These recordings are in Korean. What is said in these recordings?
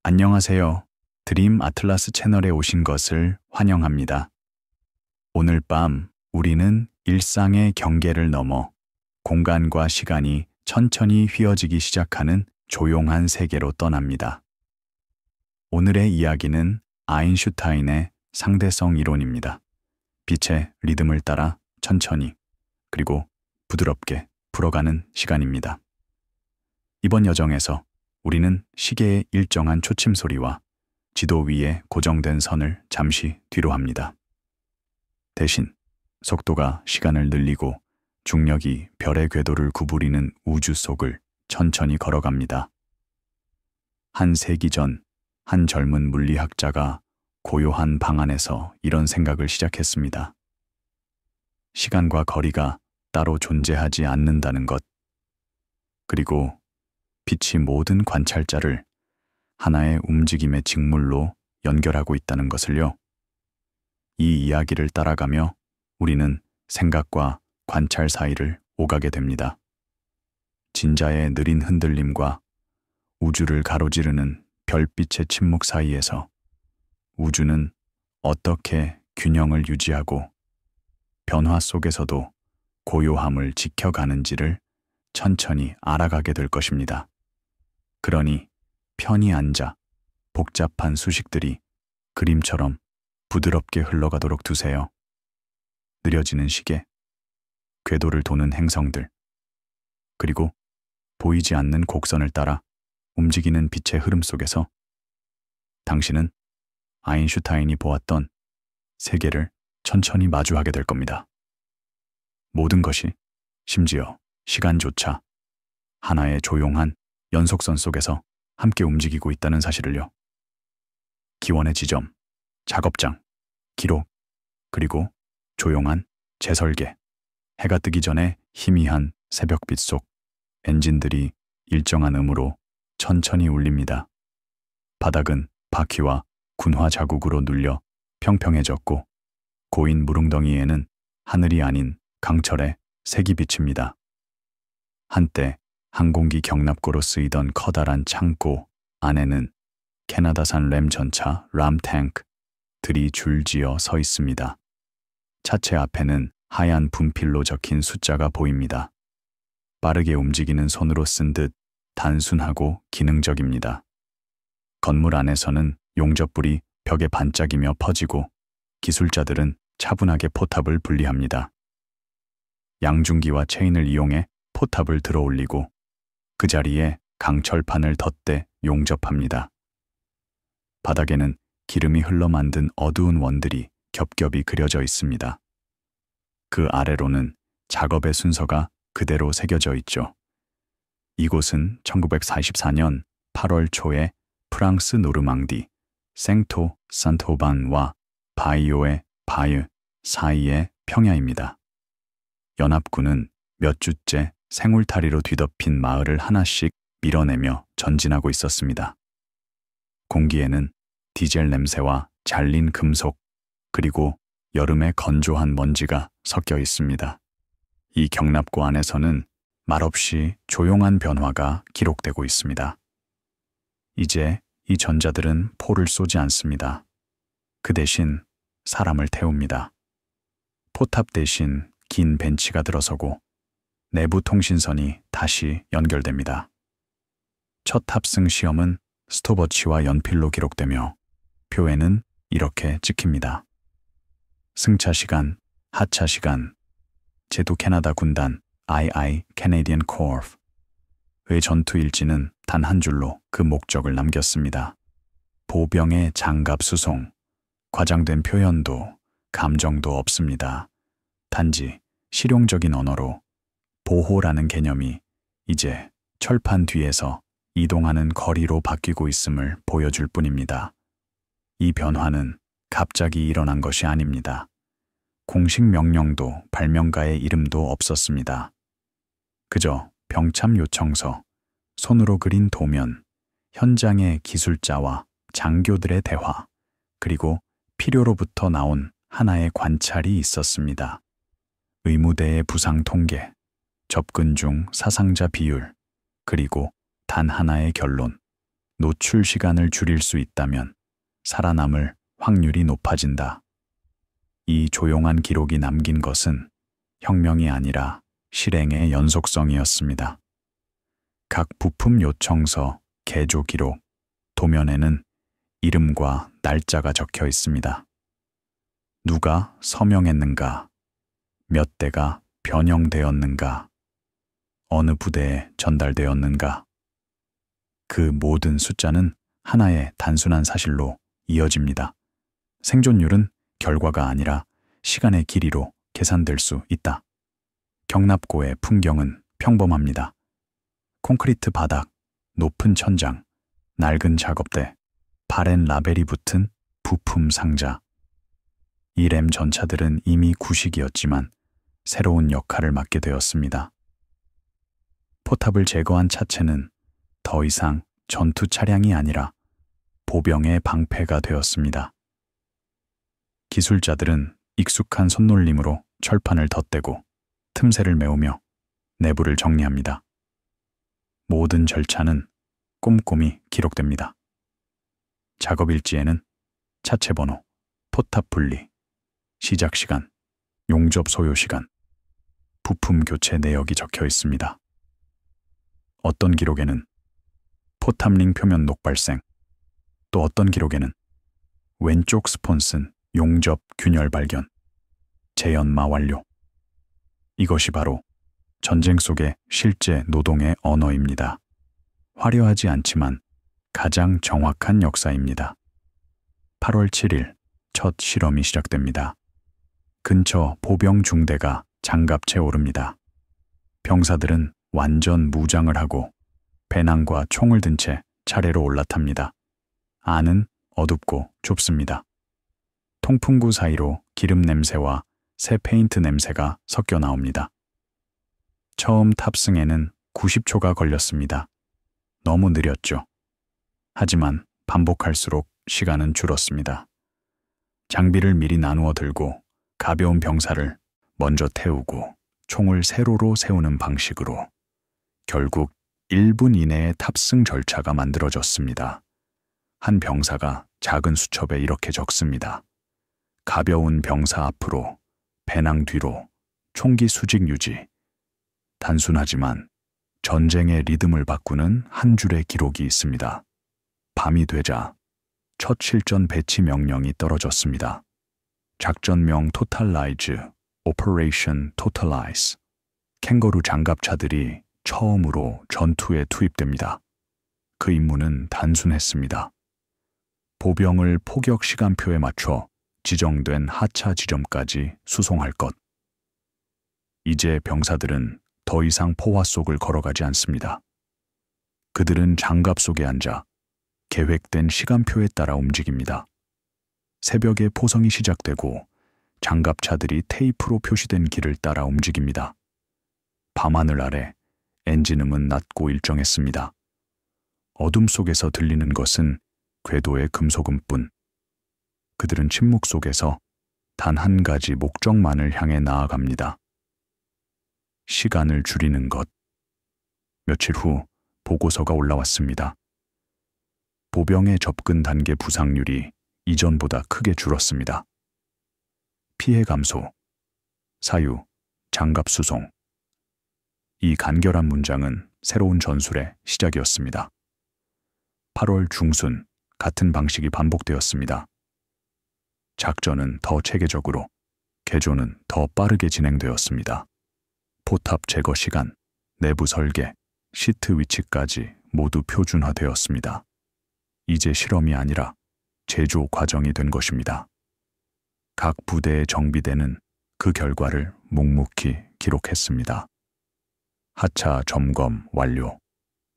안녕하세요. 드림 아틀라스 채널에 오신 것을 환영합니다. 오늘 밤 우리는 일상의 경계를 넘어 공간과 시간이 천천히 휘어지기 시작하는 조용한 세계로 떠납니다. 오늘의 이야기는 아인슈타인의 상대성 이론입니다. 빛의 리듬을 따라 천천히 그리고 부드럽게 풀어가는 시간입니다. 이번 여정에서 우리는 시계의 일정한 초침 소리와 지도 위에 고정된 선을 잠시 뒤로 합니다. 대신 속도가 시간을 늘리고 중력이 별의 궤도를 구부리는 우주 속을 천천히 걸어갑니다. 한 세기 전 한 젊은 물리학자가 고요한 방 안에서 이런 생각을 시작했습니다. 시간과 거리가 따로 존재하지 않는다는 것, 그리고 빛이 모든 관찰자를 하나의 움직임의 직물로 연결하고 있다는 것을요. 이 이야기를 따라가며 우리는 생각과 관찰 사이를 오가게 됩니다. 진자의 느린 흔들림과 우주를 가로지르는 별빛의 침묵 사이에서 우주는 어떻게 균형을 유지하고 변화 속에서도 고요함을 지켜가는지를 천천히 알아가게 될 것입니다. 그러니 편히 앉아 복잡한 수식들이 그림처럼 부드럽게 흘러가도록 두세요. 느려지는 시계, 궤도를 도는 행성들, 그리고 보이지 않는 곡선을 따라 움직이는 빛의 흐름 속에서 당신은 아인슈타인이 보았던 세계를 천천히 마주하게 될 겁니다. 모든 것이, 심지어 시간조차 하나의 조용한 연속선 속에서 함께 움직이고 있다는 사실을요. 기원의 지점, 작업장, 기록, 그리고 조용한 재설계, 해가 뜨기 전에 희미한 새벽빛 속 엔진들이 일정한 음으로 천천히 울립니다. 바닥은 바퀴와 군화 자국으로 눌려 평평해졌고 고인 무릉덩이에는 하늘이 아닌 강철의 색이 비칩니다. 한때 항공기 경납고로 쓰이던 커다란 창고 안에는 캐나다산 램 전차 람탱크들이 줄지어 서 있습니다. 차체 앞에는 하얀 분필로 적힌 숫자가 보입니다. 빠르게 움직이는 손으로 쓴 듯 단순하고 기능적입니다. 건물 안에서는 용접불이 벽에 반짝이며 퍼지고 기술자들은 차분하게 포탑을 분리합니다. 양중기와 체인을 이용해 포탑을 들어 올리고 그 자리에 강철판을 덧대 용접합니다. 바닥에는 기름이 흘러 만든 어두운 원들이 겹겹이 그려져 있습니다. 그 아래로는 작업의 순서가 그대로 새겨져 있죠. 이곳은 1944년 8월 초에 프랑스 노르망디, 생토 산토반과 바이오의 바유 사이의 평야입니다. 연합군은 몇 주째 생울타리로 뒤덮인 마을을 하나씩 밀어내며 전진하고 있었습니다. 공기에는 디젤 냄새와 잘린 금속, 그리고 여름의 건조한 먼지가 섞여 있습니다. 이 경납고 안에서는 말없이 조용한 변화가 기록되고 있습니다. 이제 이 전자들은 포를 쏘지 않습니다. 그 대신 사람을 태웁니다. 포탑 대신 긴 벤치가 들어서고 내부 통신선이 다시 연결됩니다. 첫 탑승 시험은 스톱워치와 연필로 기록되며 표에는 이렇게 찍힙니다. 승차 시간, 하차 시간, 제도 캐나다 군단 II Canadian Corps 의 전투 일지는 단 한 줄로 그 목적을 남겼습니다. 보병의 장갑 수송, 과장된 표현도 감정도 없습니다. 단지 실용적인 언어로 보호라는 개념이 이제 철판 뒤에서 이동하는 거리로 바뀌고 있음을 보여줄 뿐입니다. 이 변화는 갑자기 일어난 것이 아닙니다. 공식 명령도 발명가의 이름도 없었습니다. 그저 병참 요청서, 손으로 그린 도면, 현장의 기술자와 장교들의 대화, 그리고 필요로부터 나온 하나의 관찰이 있었습니다. 의무대의 부상 통계, 접근 중 사상자 비율, 그리고 단 하나의 결론, 노출 시간을 줄일 수 있다면 살아남을 확률이 높아진다. 이 조용한 기록이 남긴 것은 혁명이 아니라 실행의 연속성이었습니다. 각 부품 요청서, 개조 기록, 도면에는 이름과 날짜가 적혀 있습니다. 누가 서명했는가, 몇 대가 변형되었는가, 어느 부대에 전달되었는가. 그 모든 숫자는 하나의 단순한 사실로 이어집니다. 생존율은 결과가 아니라 시간의 길이로 계산될 수 있다. 경납고의 풍경은 평범합니다. 콘크리트 바닥, 높은 천장, 낡은 작업대, 바렌 라벨이 붙은 부품 상자. 이 램 전차들은 이미 구식이었지만 새로운 역할을 맡게 되었습니다. 포탑을 제거한 차체는 더 이상 전투 차량이 아니라 보병의 방패가 되었습니다. 기술자들은 익숙한 손놀림으로 철판을 덧대고 틈새를 메우며 내부를 정리합니다. 모든 절차는 꼼꼼히 기록됩니다. 작업 일지에는 차체 번호, 포탑 분리, 시작 시간, 용접 소요 시간, 부품 교체 내역이 적혀 있습니다. 어떤 기록에는 포탑링 표면 녹발생, 또 어떤 기록에는 왼쪽 스폰슨 용접 균열 발견, 재연마 완료. 이것이 바로 전쟁 속의 실제 노동의 언어입니다. 화려하지 않지만 가장 정확한 역사입니다. 8월 7일 첫 실험이 시작됩니다. 근처 보병 중대가 장갑채 오릅니다. 병사들은 완전 무장을 하고 배낭과 총을 든 채 차례로 올라탑니다. 안은 어둡고 좁습니다. 통풍구 사이로 기름 냄새와 새 페인트 냄새가 섞여 나옵니다. 처음 탑승에는 90초가 걸렸습니다. 너무 느렸죠. 하지만 반복할수록 시간은 줄었습니다. 장비를 미리 나누어 들고 가벼운 병사를 먼저 태우고 총을 세로로 세우는 방식으로 결국 1분 이내의 탑승 절차가 만들어졌습니다. 한 병사가 작은 수첩에 이렇게 적습니다. 가벼운 병사 앞으로, 배낭 뒤로, 총기 수직 유지. 단순하지만 전쟁의 리듬을 바꾸는 한 줄의 기록이 있습니다. 밤이 되자 첫 실전 배치 명령이 떨어졌습니다. 작전명 토탈라이즈, 오퍼레이션 토탈라이즈. 캥거루 장갑차들이 처음으로 전투에 투입됩니다. 그 임무는 단순했습니다. 보병을 포격 시간표에 맞춰 지정된 하차 지점까지 수송할 것. 이제 병사들은 더 이상 포화 속을 걸어가지 않습니다. 그들은 장갑 속에 앉아 계획된 시간표에 따라 움직입니다. 새벽에 포성이 시작되고 장갑차들이 테이프로 표시된 길을 따라 움직입니다. 밤하늘 아래 엔진음은 낮고 일정했습니다. 어둠 속에서 들리는 것은 궤도의 금속음뿐. 그들은 침묵 속에서 단 한 가지 목적만을 향해 나아갑니다. 시간을 줄이는 것. 며칠 후 보고서가 올라왔습니다. 보병의 접근 단계 부상률이 이전보다 크게 줄었습니다. 피해 감소, 사유, 장갑 수송. 이 간결한 문장은 새로운 전술의 시작이었습니다. 8월 중순 같은 방식이 반복되었습니다. 작전은 더 체계적으로, 개조는 더 빠르게 진행되었습니다. 포탑 제거 시간, 내부 설계, 시트 위치까지 모두 표준화되었습니다. 이제 실험이 아니라 제조 과정이 된 것입니다. 각 부대의 정비대는 그 결과를 묵묵히 기록했습니다. 하차 점검 완료,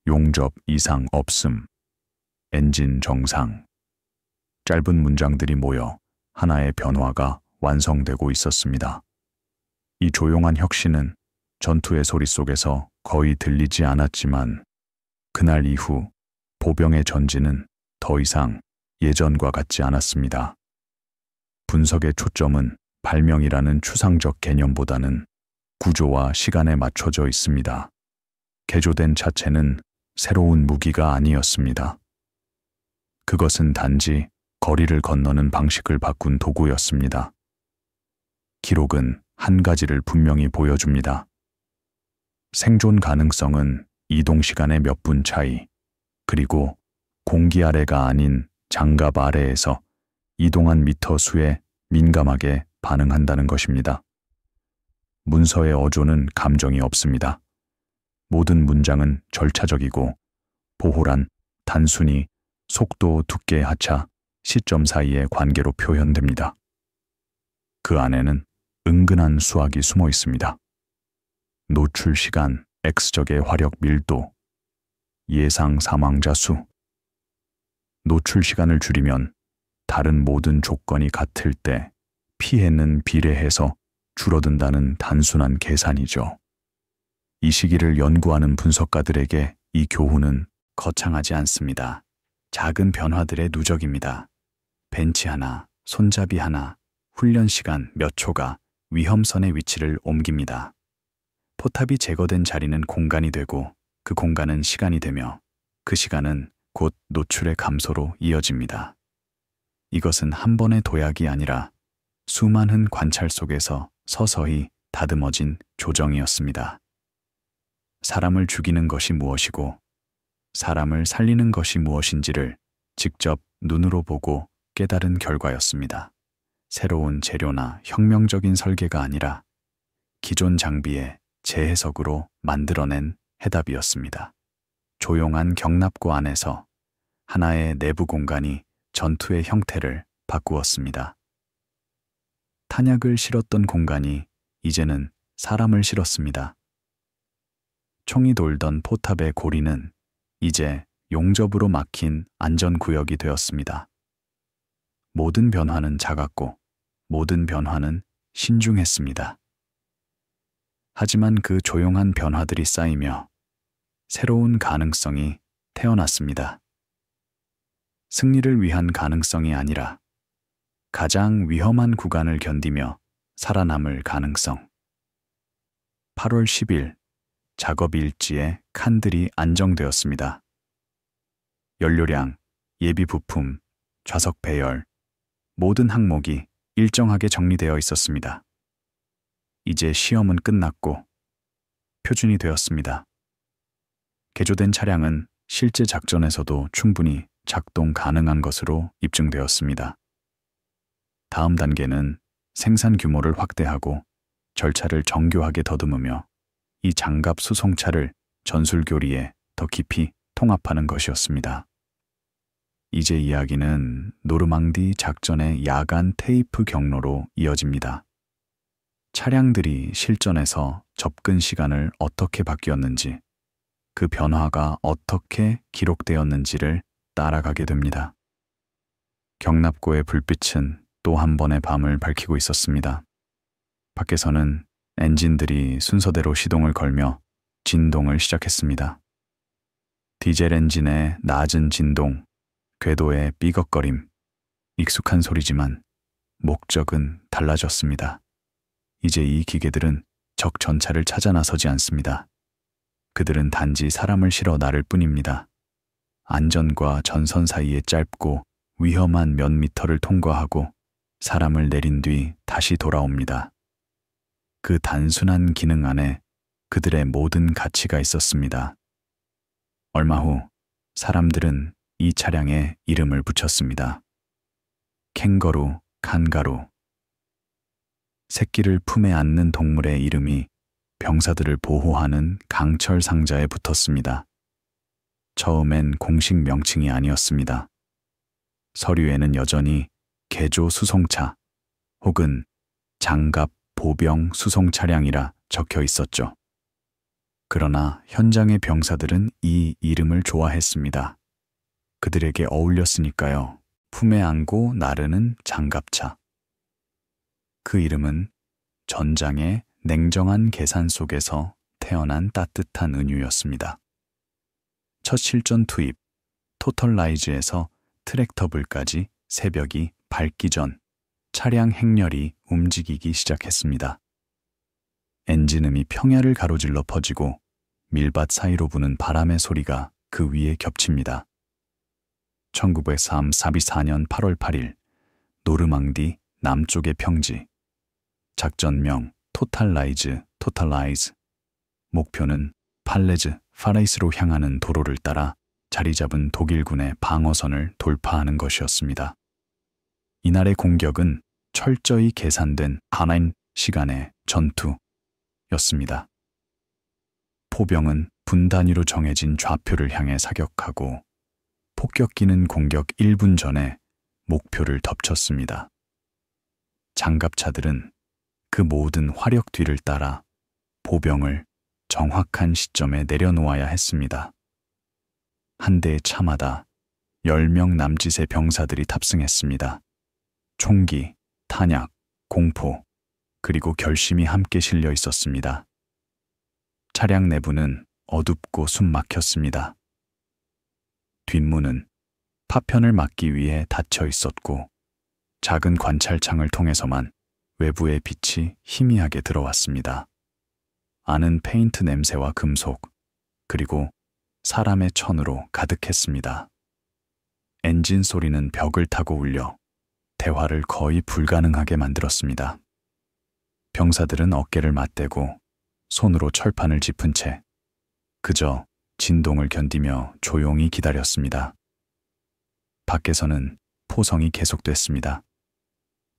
용접 이상 없음, 엔진 정상. 짧은 문장들이 모여 하나의 변화가 완성되고 있었습니다. 이 조용한 혁신은 전투의 소리 속에서 거의 들리지 않았지만 그날 이후 보병의 전진은 더 이상 예전과 같지 않았습니다. 분석의 초점은 발명이라는 추상적 개념보다는 구조와 시간에 맞춰져 있습니다. 개조된 차체는 새로운 무기가 아니었습니다. 그것은 단지 거리를 건너는 방식을 바꾼 도구였습니다. 기록은 한 가지를 분명히 보여줍니다. 생존 가능성은 이동 시간의 몇 분 차이, 그리고 공기 아래가 아닌 장갑 아래에서 이동한 미터 수에 민감하게 반응한다는 것입니다. 문서의 어조는 감정이 없습니다. 모든 문장은 절차적이고 보호란 단순히 속도, 두께, 하차, 시점 사이의 관계로 표현됩니다. 그 안에는 은근한 수학이 숨어 있습니다. 노출 시간, X적의 화력 밀도, 예상 사망자 수. 노출 시간을 줄이면 다른 모든 조건이 같을 때 피해는 비례해서 줄어든다는 단순한 계산이죠. 이 시기를 연구하는 분석가들에게 이 교훈은 거창하지 않습니다. 작은 변화들의 누적입니다. 벤치 하나, 손잡이 하나, 훈련 시간 몇 초가 위험선의 위치를 옮깁니다. 포탑이 제거된 자리는 공간이 되고 그 공간은 시간이 되며 그 시간은 곧 노출의 감소로 이어집니다. 이것은 한 번의 도약이 아니라 수많은 관찰 속에서 서서히 다듬어진 조정이었습니다. 사람을 죽이는 것이 무엇이고 사람을 살리는 것이 무엇인지를 직접 눈으로 보고 깨달은 결과였습니다. 새로운 재료나 혁명적인 설계가 아니라 기존 장비의 재해석으로 만들어낸 해답이었습니다. 조용한 경납고 안에서 하나의 내부 공간이 전투의 형태를 바꾸었습니다. 탄약을 실었던 공간이 이제는 사람을 실었습니다. 총이 돌던 포탑의 고리는 이제 용접으로 막힌 안전구역이 되었습니다. 모든 변화는 작았고 모든 변화는 신중했습니다. 하지만 그 조용한 변화들이 쌓이며 새로운 가능성이 태어났습니다. 승리를 위한 가능성이 아니라 가장 위험한 구간을 견디며 살아남을 가능성. 8월 10일 작업 일지에 칸들이 안정되었습니다. 연료량, 예비 부품, 좌석 배열, 모든 항목이 일정하게 정리되어 있었습니다. 이제 시험은 끝났고 표준이 되었습니다. 개조된 차량은 실제 작전에서도 충분히 작동 가능한 것으로 입증되었습니다. 다음 단계는 생산 규모를 확대하고 절차를 정교하게 더듬으며 이 장갑 수송차를 전술교리에 더 깊이 통합하는 것이었습니다. 이제 이야기는 노르망디 작전의 야간 테이프 경로로 이어집니다. 차량들이 실전에서 접근 시간을 어떻게 바뀌었는지, 그 변화가 어떻게 기록되었는지를 따라가게 됩니다. 경납고의 불빛은 또 한 번의 밤을 밝히고 있었습니다. 밖에서는 엔진들이 순서대로 시동을 걸며 진동을 시작했습니다. 디젤 엔진의 낮은 진동, 궤도의 삐걱거림, 익숙한 소리지만 목적은 달라졌습니다. 이제 이 기계들은 적 전차를 찾아 나서지 않습니다. 그들은 단지 사람을 실어 나를 뿐입니다. 안전과 전선 사이의 짧고 위험한 몇 미터를 통과하고 사람을 내린 뒤 다시 돌아옵니다. 그 단순한 기능 안에 그들의 모든 가치가 있었습니다. 얼마 후 사람들은 이 차량에 이름을 붙였습니다. 캥거루, 칸가루. 새끼를 품에 안는 동물의 이름이 병사들을 보호하는 강철 상자에 붙었습니다. 처음엔 공식 명칭이 아니었습니다. 서류에는 여전히 개조 수송차 혹은 장갑 보병 수송 차량이라 적혀 있었죠. 그러나 현장의 병사들은 이 이름을 좋아했습니다. 그들에게 어울렸으니까요. 품에 안고 나르는 장갑차. 그 이름은 전장의 냉정한 계산 속에서 태어난 따뜻한 은유였습니다. 첫 실전 투입, 토털라이즈에서 트랙터블까지 새벽이 밝기 전 차량 행렬이 움직이기 시작했습니다. 엔진음이 평야를 가로질러 퍼지고 밀밭 사이로 부는 바람의 소리가 그 위에 겹칩니다. 1934년 8월 8일 노르망디 남쪽의 평지. 작전명 토탈라이즈. 목표는 팔레즈, 파레이스로 향하는 도로를 따라 자리 잡은 독일군의 방어선을 돌파하는 것이었습니다. 이날의 공격은 철저히 계산된 하나인 시간의 전투였습니다. 포병은 분 단위로 정해진 좌표를 향해 사격하고 폭격기는 공격 1분 전에 목표를 덮쳤습니다. 장갑차들은 그 모든 화력 뒤를 따라 보병을 정확한 시점에 내려놓아야 했습니다. 한 대의 차마다 10명 남짓의 병사들이 탑승했습니다. 총기, 탄약, 공포, 그리고 결심이 함께 실려 있었습니다. 차량 내부는 어둡고 숨막혔습니다. 뒷문은 파편을 막기 위해 닫혀 있었고 작은 관찰창을 통해서만 외부의 빛이 희미하게 들어왔습니다. 안은 페인트 냄새와 금속, 그리고 사람의 천으로 가득했습니다. 엔진 소리는 벽을 타고 울려 대화를 거의 불가능하게 만들었습니다. 병사들은 어깨를 맞대고 손으로 철판을 짚은 채 그저 진동을 견디며 조용히 기다렸습니다. 밖에서는 포성이 계속됐습니다.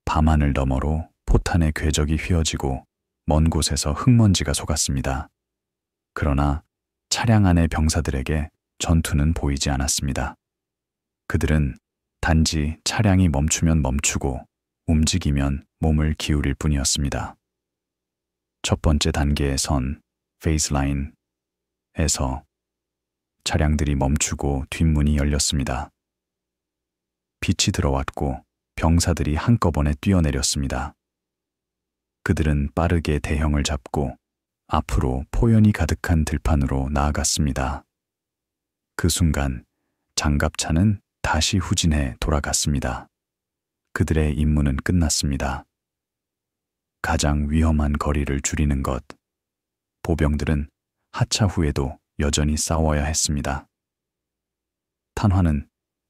밤하늘 너머로 포탄의 궤적이 휘어지고 먼 곳에서 흙먼지가 속았습니다. 그러나 차량 안의 병사들에게 전투는 보이지 않았습니다. 그들은 단지 차량이 멈추면 멈추고 움직이면 몸을 기울일 뿐이었습니다. 첫 번째 단계의 선, 페이스라인에서 차량들이 멈추고 뒷문이 열렸습니다. 빛이 들어왔고 병사들이 한꺼번에 뛰어내렸습니다. 그들은 빠르게 대형을 잡고 앞으로 포연이 가득한 들판으로 나아갔습니다. 그 순간 장갑차는 다시 후진해 돌아갔습니다. 그들의 임무는 끝났습니다. 가장 위험한 거리를 줄이는 것. 보병들은 하차 후에도 여전히 싸워야 했습니다. 탄환은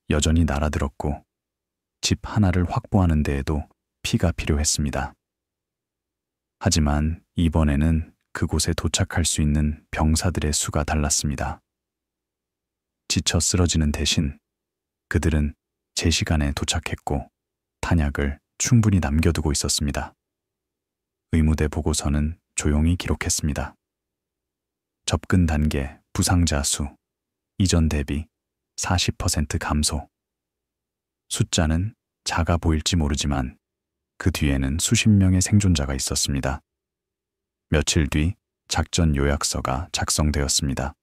여전히 날아들었고 집 하나를 확보하는 데에도 피가 필요했습니다. 하지만 이번에는 그곳에 도착할 수 있는 병사들의 수가 달랐습니다. 지쳐 쓰러지는 대신 그들은 제 시간에 도착했고 탄약을 충분히 남겨두고 있었습니다. 의무대 보고서는 조용히 기록했습니다. 접근 단계 부상자 수, 이전 대비 40% 감소. 숫자는 작아 보일지 모르지만 그 뒤에는 수십 명의 생존자가 있었습니다. 며칠 뒤 작전 요약서가 작성되었습니다.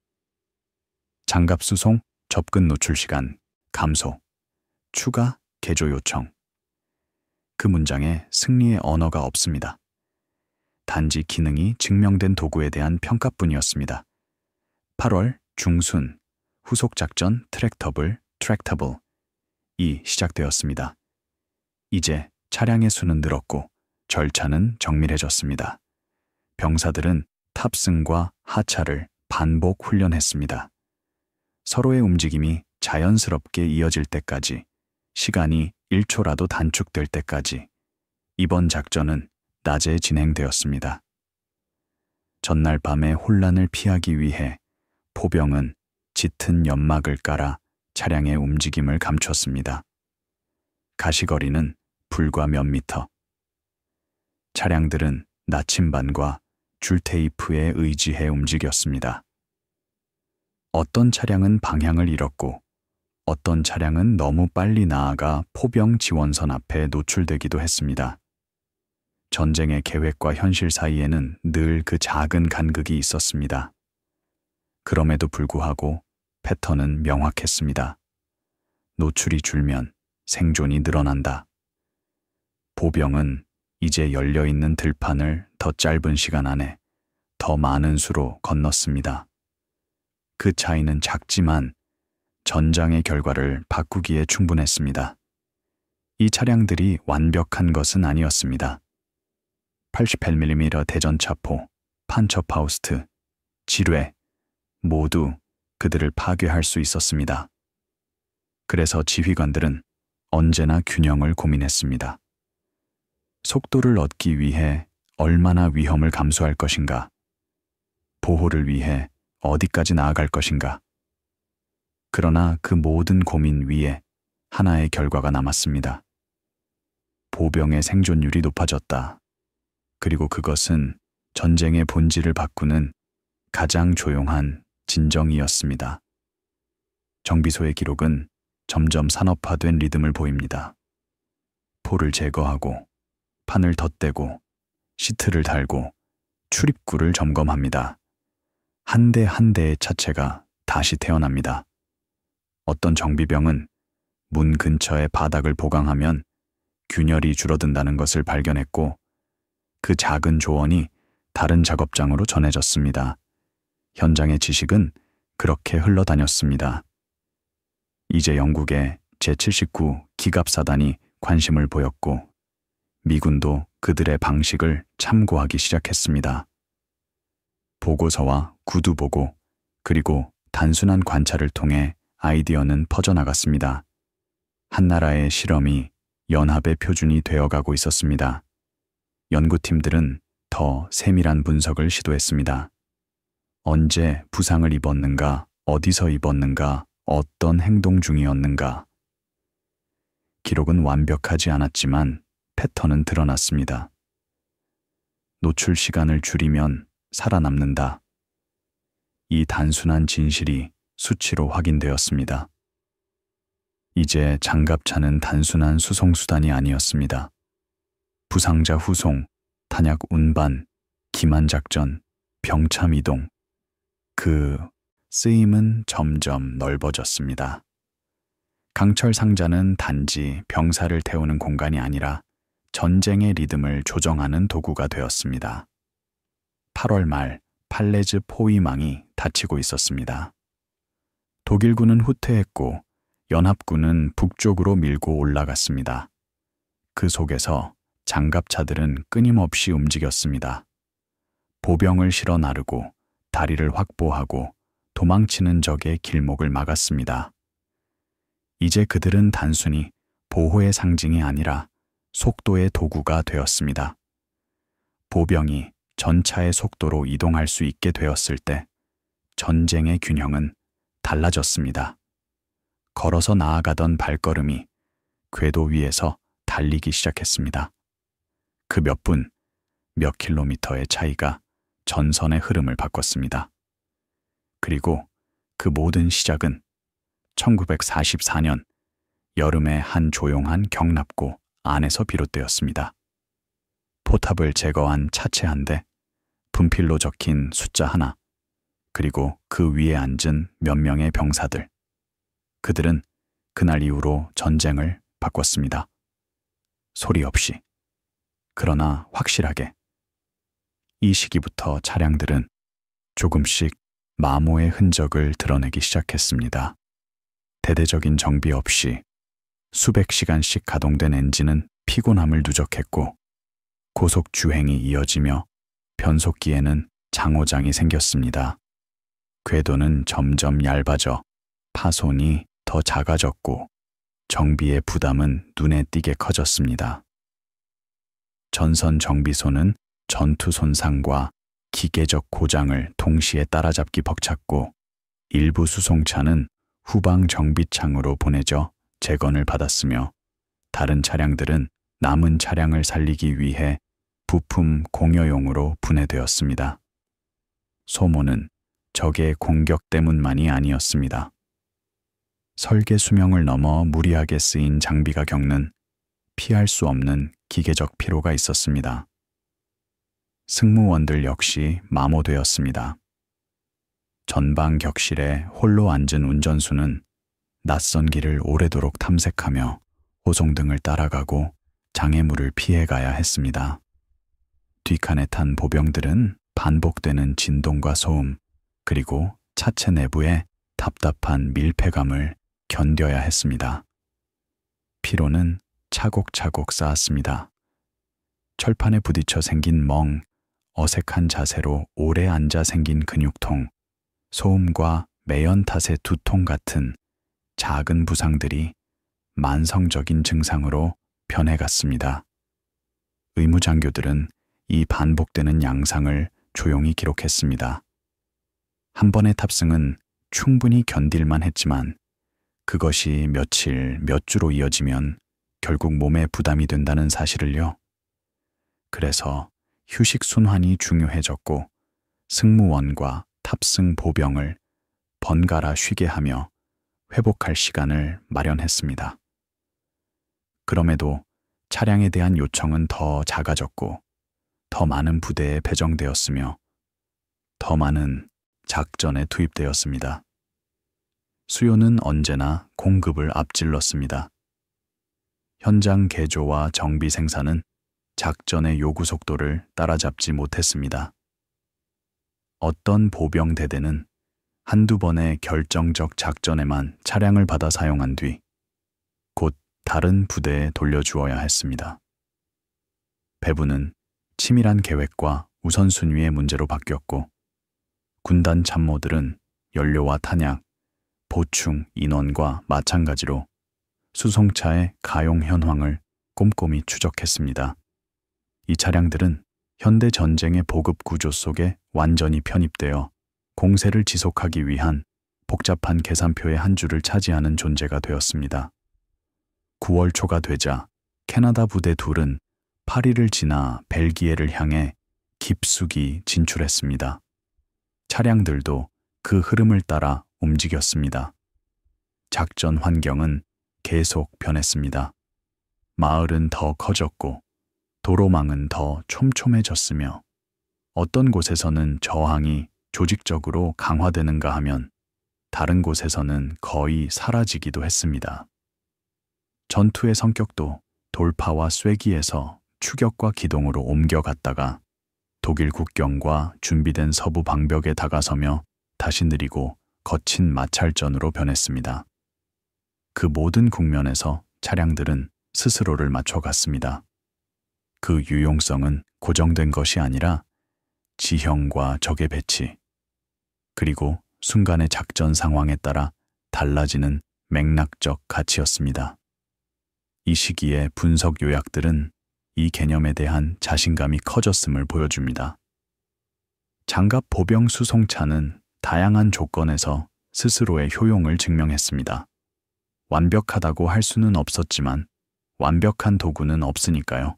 장갑 수송, 접근 노출 시간, 감소, 추가, 개조 요청. 그 문장에 승리의 언어가 없습니다. 단지 기능이 증명된 도구에 대한 평가뿐이었습니다. 8월 중순, 후속작전 트랙터블이 시작되었습니다. 이제 차량의 수는 늘었고 절차는 정밀해졌습니다. 병사들은 탑승과 하차를 반복 훈련했습니다. 서로의 움직임이 자연스럽게 이어질 때까지, 시간이 1초라도 단축될 때까지 이번 작전은 낮에 진행되었습니다. 전날 밤의 혼란을 피하기 위해 포병은 짙은 연막을 깔아 차량의 움직임을 감췄습니다. 가시거리는 불과 몇 미터. 차량들은 나침반과 줄테이프에 의지해 움직였습니다. 어떤 차량은 방향을 잃었고 어떤 차량은 너무 빨리 나아가 포병 지원선 앞에 노출되기도 했습니다. 전쟁의 계획과 현실 사이에는 늘 그 작은 간극이 있었습니다. 그럼에도 불구하고 패턴은 명확했습니다. 노출이 줄면 생존이 늘어난다. 보병은 이제 열려있는 들판을 더 짧은 시간 안에 더 많은 수로 건넜습니다. 그 차이는 작지만 전장의 결과를 바꾸기에 충분했습니다. 이 차량들이 완벽한 것은 아니었습니다. 88mm 대전차포, 판처파우스트, 지뢰 모두 그들을 파괴할 수 있었습니다. 그래서 지휘관들은 언제나 균형을 고민했습니다. 속도를 얻기 위해 얼마나 위험을 감수할 것인가? 보호를 위해 어디까지 나아갈 것인가? 그러나 그 모든 고민 위에 하나의 결과가 남았습니다. 보병의 생존율이 높아졌다. 그리고 그것은 전쟁의 본질을 바꾸는 가장 조용한 진정이었습니다. 정비소의 기록은 점점 산업화된 리듬을 보입니다. 포를 제거하고, 판을 덧대고, 시트를 달고, 출입구를 점검합니다. 한 대 한 대의 차체가 다시 태어납니다. 어떤 정비병은 문 근처의 바닥을 보강하면 균열이 줄어든다는 것을 발견했고, 그 작은 조언이 다른 작업장으로 전해졌습니다. 현장의 지식은 그렇게 흘러다녔습니다. 이제 영국의 제79 기갑사단이 관심을 보였고, 미군도 그들의 방식을 참고하기 시작했습니다. 보고서와 구두보고, 그리고 단순한 관찰을 통해 아이디어는 퍼져나갔습니다. 한 나라의 실험이 연합의 표준이 되어가고 있었습니다. 연구팀들은 더 세밀한 분석을 시도했습니다. 언제 부상을 입었는가, 어디서 입었는가, 어떤 행동 중이었는가. 기록은 완벽하지 않았지만 패턴은 드러났습니다. 노출 시간을 줄이면 살아남는다. 이 단순한 진실이 수치로 확인되었습니다. 이제 장갑차는 단순한 수송수단이 아니었습니다. 부상자 후송, 탄약 운반, 기만 작전, 병참 이동. 그 쓰임은 점점 넓어졌습니다. 강철 상자는 단지 병사를 태우는 공간이 아니라 전쟁의 리듬을 조정하는 도구가 되었습니다. 8월 말 팔레즈 포위망이 닫히고 있었습니다. 독일군은 후퇴했고 연합군은 북쪽으로 밀고 올라갔습니다. 그 속에서 장갑차들은 끊임없이 움직였습니다. 보병을 실어 나르고 다리를 확보하고 도망치는 적의 길목을 막았습니다. 이제 그들은 단순히 보호의 상징이 아니라 속도의 도구가 되었습니다. 보병이 전차의 속도로 이동할 수 있게 되었을 때 전쟁의 균형은 달라졌습니다. 걸어서 나아가던 발걸음이 궤도 위에서 달리기 시작했습니다. 그 몇 분, 몇 킬로미터의 차이가 전선의 흐름을 바꿨습니다. 그리고 그 모든 시작은 1944년 여름의 한 조용한 경납고 안에서 비롯되었습니다. 포탑을 제거한 차체 한 대, 분필로 적힌 숫자 하나, 그리고 그 위에 앉은 몇 명의 병사들. 그들은 그날 이후로 전쟁을 바꿨습니다. 소리 없이, 그러나 확실하게. 이 시기부터 차량들은 조금씩 마모의 흔적을 드러내기 시작했습니다. 대대적인 정비 없이 수백 시간씩 가동된 엔진은 피곤함을 누적했고 고속 주행이 이어지며 변속기에는 장호장이 생겼습니다. 궤도는 점점 얇아져 파손이 더 작아졌고 정비의 부담은 눈에 띄게 커졌습니다. 전선 정비소는 전투 손상과 기계적 고장을 동시에 따라잡기 벅찼고 일부 수송차는 후방 정비창으로 보내져 재건을 받았으며 다른 차량들은 남은 차량을 살리기 위해 부품 공여용으로 분해되었습니다. 소모는 적의 공격 때문만이 아니었습니다. 설계 수명을 넘어 무리하게 쓰인 장비가 겪는 피할 수 없는 기계적 피로가 있었습니다. 승무원들 역시 마모되었습니다. 전방 격실에 홀로 앉은 운전수는 낯선 길을 오래도록 탐색하며 호송등을 따라가고 장애물을 피해가야 했습니다. 뒷칸에 탄 보병들은 반복되는 진동과 소음, 그리고 차체 내부의 답답한 밀폐감을 견뎌야 했습니다. 피로는 차곡차곡 쌓았습니다. 철판에 부딪혀 생긴 멍, 어색한 자세로 오래 앉아 생긴 근육통, 소음과 매연 탓의 두통 같은 작은 부상들이 만성적인 증상으로 변해갔습니다. 의무장교들은 이 반복되는 양상을 조용히 기록했습니다. 한 번의 탑승은 충분히 견딜만 했지만 그것이 며칠, 몇 주로 이어지면 결국 몸에 부담이 된다는 사실을요. 그래서 휴식 순환이 중요해졌고 승무원과 탑승 보병을 번갈아 쉬게 하며 회복할 시간을 마련했습니다. 그럼에도 차량에 대한 요청은 더 작아졌고 더 많은 부대에 배정되었으며 더 많은 작전에 투입되었습니다. 수요는 언제나 공급을 앞질렀습니다. 현장 개조와 정비 생산은 작전의 요구 속도를 따라잡지 못했습니다. 어떤 보병 대대는 한두 번의 결정적 작전에만 차량을 받아 사용한 뒤 곧 다른 부대에 돌려주어야 했습니다. 배부는 치밀한 계획과 우선순위의 문제로 바뀌었고 군단 참모들은 연료와 탄약, 보충 인원과 마찬가지로 수송차의 가용 현황을 꼼꼼히 추적했습니다. 이 차량들은 현대 전쟁의 보급 구조 속에 완전히 편입되어 공세를 지속하기 위한 복잡한 계산표의 한 줄을 차지하는 존재가 되었습니다. 9월 초가 되자 캐나다 부대 둘은 파리를 지나 벨기에를 향해 깊숙이 진출했습니다. 차량들도 그 흐름을 따라 움직였습니다. 작전 환경은 계속 변했습니다. 마을은 더 커졌고 도로망은 더 촘촘해졌으며 어떤 곳에서는 저항이 조직적으로 강화되는가 하면 다른 곳에서는 거의 사라지기도 했습니다. 전투의 성격도 돌파와 쐐기에서 추격과 기동으로 옮겨갔다가 독일 국경과 준비된 서부 방벽에 다가서며 다시 느리고 거친 마찰전으로 변했습니다. 그 모든 국면에서 차량들은 스스로를 맞춰갔습니다. 그 유용성은 고정된 것이 아니라 지형과 적의 배치, 그리고 순간의 작전 상황에 따라 달라지는 맥락적 가치였습니다. 이 시기의 분석 요약들은 이 개념에 대한 자신감이 커졌음을 보여줍니다. 장갑 보병 수송차는 다양한 조건에서 스스로의 효용을 증명했습니다. 완벽하다고 할 수는 없었지만 완벽한 도구는 없으니까요.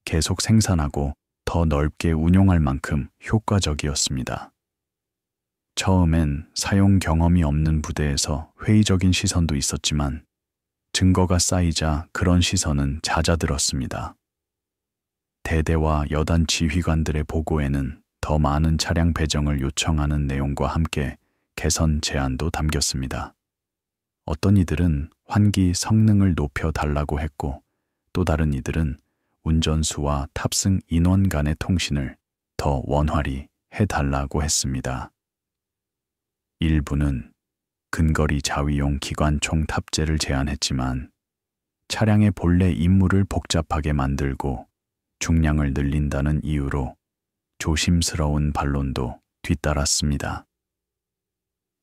계속 생산하고 더 넓게 운용할 만큼 효과적이었습니다. 처음엔 사용 경험이 없는 부대에서 회의적인 시선도 있었지만 증거가 쌓이자 그런 시선은 잦아들었습니다. 대대와 여단 지휘관들의 보고에는 더 많은 차량 배정을 요청하는 내용과 함께 개선 제안도 담겼습니다. 어떤 이들은 환기 성능을 높여달라고 했고 또 다른 이들은 운전수와 탑승 인원 간의 통신을 더 원활히 해달라고 했습니다. 일부는 근거리 자위용 기관총 탑재를 제안했지만 차량의 본래 임무를 복잡하게 만들고 중량을 늘린다는 이유로 조심스러운 반론도 뒤따랐습니다.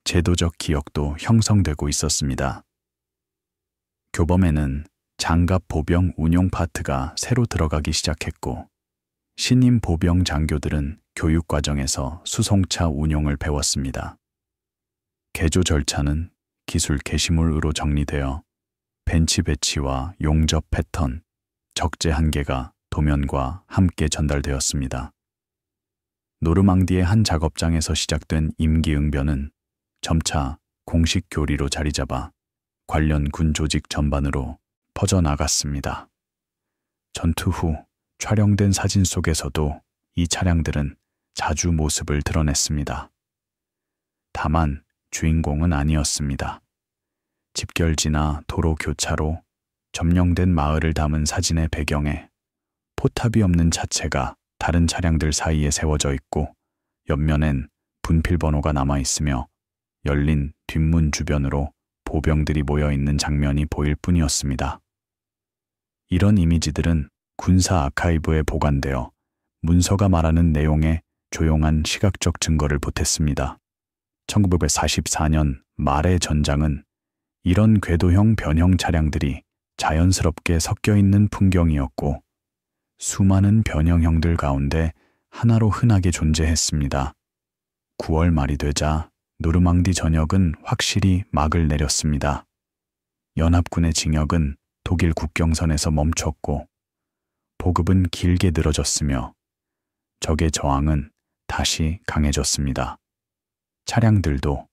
제도적 기억도 형성되고 있었습니다. 교범에는 장갑 보병 운용 파트가 새로 들어가기 시작했고 신임 보병 장교들은 교육 과정에서 수송차 운용을 배웠습니다. 개조 절차는 기술 게시물으로 정리되어 벤치 배치와 용접 패턴, 적재 한계가 도면과 함께 전달되었습니다. 노르망디의 한 작업장에서 시작된 임기응변은 점차 공식 교리로 자리잡아 관련 군 조직 전반으로 퍼져나갔습니다. 전투 후 촬영된 사진 속에서도 이 차량들은 자주 모습을 드러냈습니다. 다만 주인공은 아니었습니다. 집결지나 도로 교차로 점령된 마을을 담은 사진의 배경에 포탑이 없는 차체가 다른 차량들 사이에 세워져 있고 옆면엔 분필 번호가 남아 있으며 열린 뒷문 주변으로 보병들이 모여 있는 장면이 보일 뿐이었습니다. 이런 이미지들은 군사 아카이브에 보관되어 문서가 말하는 내용에 조용한 시각적 증거를 보탰습니다. 1944년 말의 전장은 이런 궤도형 변형 차량들이 자연스럽게 섞여 있는 풍경이었고 수많은 변형형들 가운데 하나로 흔하게 존재했습니다. 9월 말이 되자 노르망디 전역은 확실히 막을 내렸습니다. 연합군의 진격은 독일 국경선에서 멈췄고 보급은 길게 늘어졌으며 적의 저항은 다시 강해졌습니다. 차량들도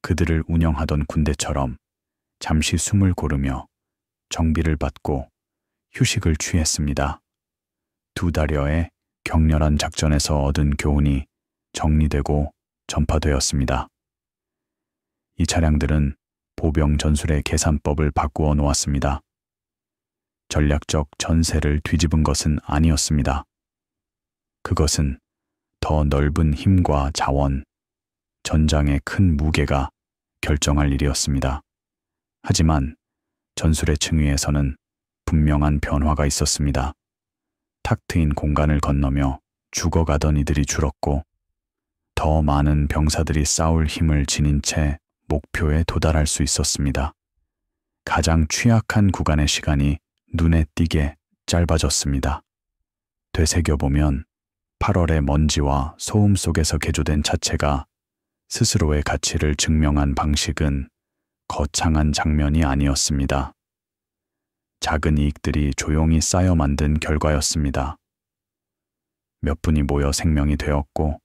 그들을 운영하던 군대처럼 잠시 숨을 고르며 정비를 받고 휴식을 취했습니다. 2달여의 격렬한 작전에서 얻은 교훈이 정리되고 전파되었습니다. 이 차량들은 보병 전술의 계산법을 바꾸어 놓았습니다. 전략적 전세를 뒤집은 것은 아니었습니다. 그것은 더 넓은 힘과 자원, 전장의 큰 무게가 결정할 일이었습니다. 하지만 전술의 층위에서는 분명한 변화가 있었습니다. 탁 트인 공간을 건너며 죽어가던 이들이 줄었고 더 많은 병사들이 싸울 힘을 지닌 채 목표에 도달할 수 있었습니다. 가장 취약한 구간의 시간이 눈에 띄게 짧아졌습니다. 되새겨보면 8월의 먼지와 소음 속에서 개조된 차체가 스스로의 가치를 증명한 방식은 거창한 장면이 아니었습니다. 작은 이익들이 조용히 쌓여 만든 결과였습니다. 몇 분이 모여 생명이 되었고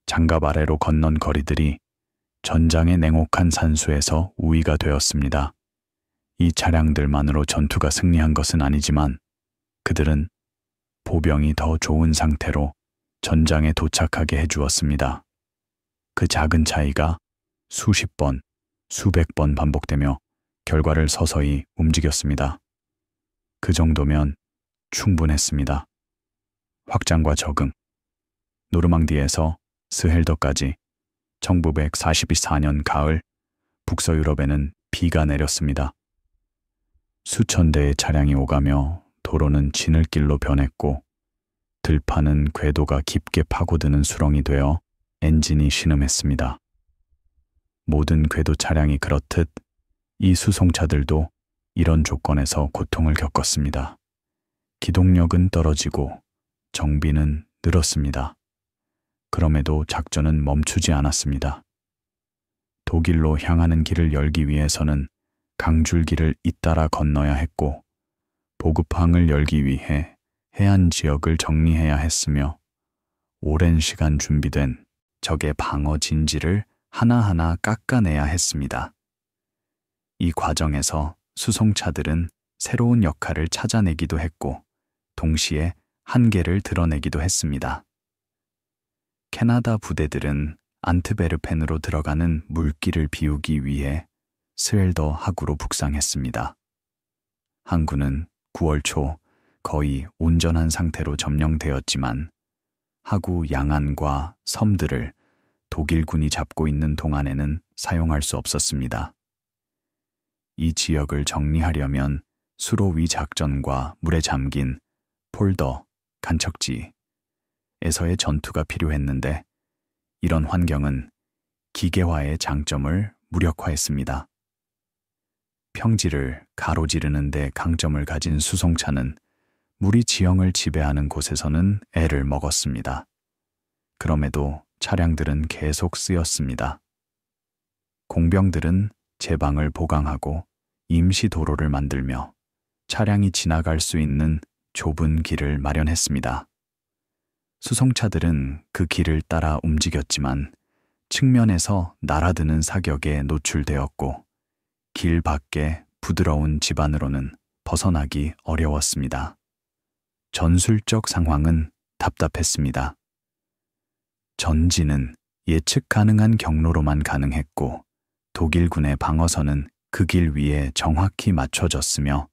장갑 아래로 건넌 거리들이 전장의 냉혹한 산수에서 우위가 되었습니다. 이 차량들만으로 전투가 승리한 것은 아니지만 그들은 보병이 더 좋은 상태로 전장에 도착하게 해주었습니다. 그 작은 차이가 수십 번, 수백 번 반복되며 결과를 서서히 움직였습니다. 그 정도면 충분했습니다. 확장과 적응, 노르망디에서 스헬더까지 1944년 가을 북서유럽에는 비가 내렸습니다. 수천 대의 차량이 오가며 도로는 지늘길로 변했고 들판은 궤도가 깊게 파고드는 수렁이 되어 엔진이 신음했습니다. 모든 궤도 차량이 그렇듯 이 수송차들도 이런 조건에서 고통을 겪었습니다. 기동력은 떨어지고 정비는 늘었습니다. 그럼에도 작전은 멈추지 않았습니다. 독일로 향하는 길을 열기 위해서는 강줄기를 잇따라 건너야 했고 보급항을 열기 위해 해안 지역을 정리해야 했으며 오랜 시간 준비된 적의 방어 진지를 하나하나 깎아내야 했습니다. 이 과정에서 수송차들은 새로운 역할을 찾아내기도 했고 동시에 한계를 드러내기도 했습니다. 캐나다 부대들은 안트베르펜으로 들어가는 물길을 비우기 위해 스웰더 하구로 북상했습니다. 항구는 9월 초 거의 온전한 상태로 점령되었지만 하구 양안과 섬들을 독일군이 잡고 있는 동안에는 사용할 수 없었습니다. 이 지역을 정리하려면 수로 위 작전과 물에 잠긴 폴더, 간척지에서의 전투가 필요했는데 이런 환경은 기계화의 장점을 무력화했습니다. 평지를 가로지르는 데 강점을 가진 수송차는 물이 지형을 지배하는 곳에서는 애를 먹었습니다. 그럼에도 차량들은 계속 쓰였습니다. 공병들은 제방을 보강하고 임시 도로를 만들며 차량이 지나갈 수 있는 좁은 길을 마련했습니다. 수송차들은 그 길을 따라 움직였지만 측면에서 날아드는 사격에 노출되었고 길 밖의 부드러운 지반으로는 벗어나기 어려웠습니다. 전술적 상황은 답답했습니다. 전진은 예측 가능한 경로로만 가능했고 독일군의 방어선은 그 길 위에 정확히 맞춰졌으며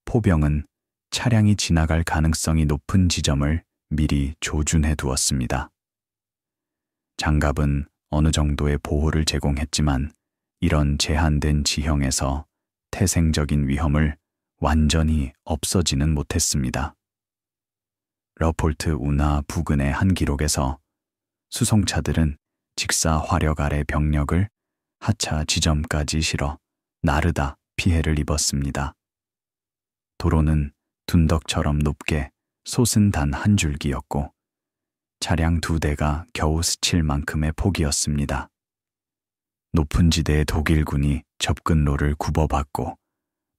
포병은 차량이 지나갈 가능성이 높은 지점을 미리 조준해 두었습니다. 장갑은 어느 정도의 보호를 제공했지만 이런 제한된 지형에서 태생적인 위험을 완전히 없어지는 못했습니다. 러폴트 운하 부근의 한 기록에서 수송차들은 직사 화력 아래 병력을 하차 지점까지 실어 나르다 피해를 입었습니다. 도로는 둔덕처럼 높게 솟은 단 한 줄기였고 차량 2대가 겨우 스칠 만큼의 폭이었습니다. 높은 지대의 독일군이 접근로를 굽어받고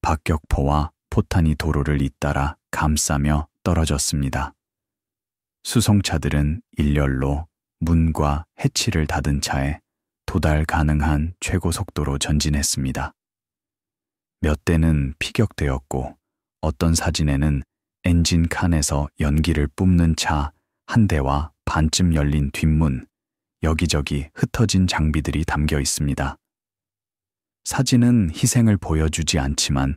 박격포와 포탄이 도로를 잇따라 감싸며 떨어졌습니다. 수송차들은 일렬로 문과 해치를 닫은 차에 도달 가능한 최고 속도로 전진했습니다. 몇 대는 피격되었고 어떤 사진에는 엔진 칸에서 연기를 뿜는 차 한 대와 반쯤 열린 뒷문, 여기저기 흩어진 장비들이 담겨 있습니다. 사진은 희생을 보여주지 않지만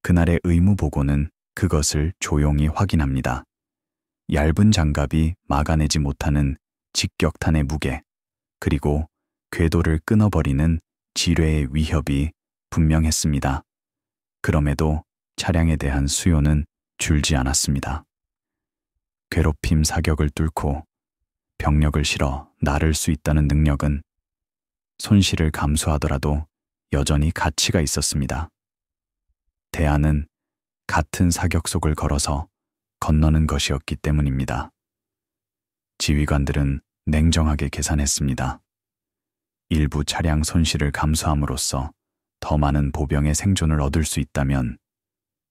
그날의 의무보고는 그것을 조용히 확인합니다. 얇은 장갑이 막아내지 못하는 직격탄의 무게, 그리고 궤도를 끊어버리는 지뢰의 위협이 분명했습니다. 그럼에도 차량에 대한 수요는 줄지 않았습니다. 괴롭힘 사격을 뚫고 병력을 실어 나를 수 있다는 능력은 손실을 감수하더라도 여전히 가치가 있었습니다. 대안은 같은 사격속을 걸어서 건너는 것이었기 때문입니다. 지휘관들은 냉정하게 계산했습니다. 일부 차량 손실을 감수함으로써 더 많은 보병의 생존을 얻을 수 있다면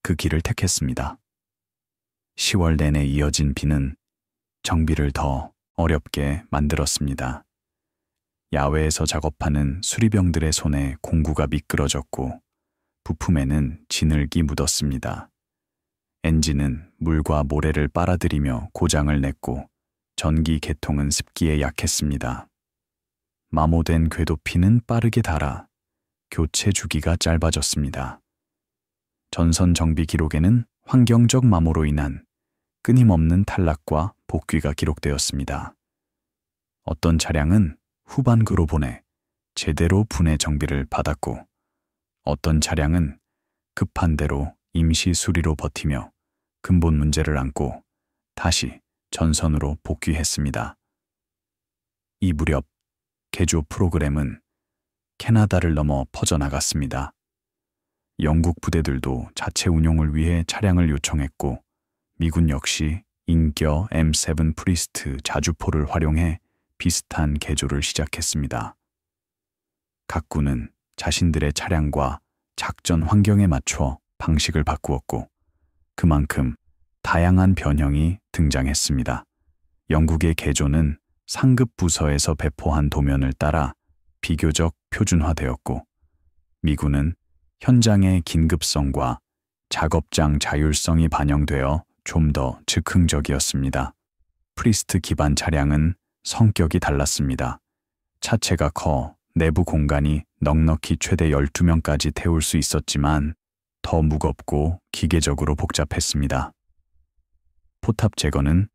그 길을 택했습니다. 10월 내내 이어진 비는 정비를 더 어렵게 만들었습니다. 야외에서 작업하는 수리병들의 손에 공구가 미끄러졌고 부품에는 진흙이 묻었습니다. 엔진은 물과 모래를 빨아들이며 고장을 냈고 전기 계통은 습기에 약했습니다. 마모된 궤도피는 빠르게 닳아 교체 주기가 짧아졌습니다. 전선 정비 기록에는 환경적 마모로 인한 끊임없는 탈락과 복귀가 기록되었습니다. 어떤 차량은 후반구로 보내 제대로 분해 정비를 받았고 어떤 차량은 급한 대로 임시 수리로 버티며 근본 문제를 안고 다시 전선으로 복귀했습니다. 이 무렵 개조 프로그램은 캐나다를 넘어 퍼져나갔습니다. 영국 부대들도 자체 운용을 위해 차량을 요청했고 미군 역시 인겨 M7 프리스트 자주포를 활용해 비슷한 개조를 시작했습니다. 각 군은 자신들의 차량과 작전 환경에 맞춰 방식을 바꾸었고 그만큼 다양한 변형이 등장했습니다. 영국의 개조는 상급 부서에서 배포한 도면을 따라 비교적 표준화되었고 미군은 현장의 긴급성과 작업장 자율성이 반영되어 좀 더 즉흥적이었습니다. 프리스트 기반 차량은 성격이 달랐습니다. 차체가 커 내부 공간이 넉넉히 최대 12명까지 태울 수 있었지만 더 무겁고 기계적으로 복잡했습니다. 포탑 제거는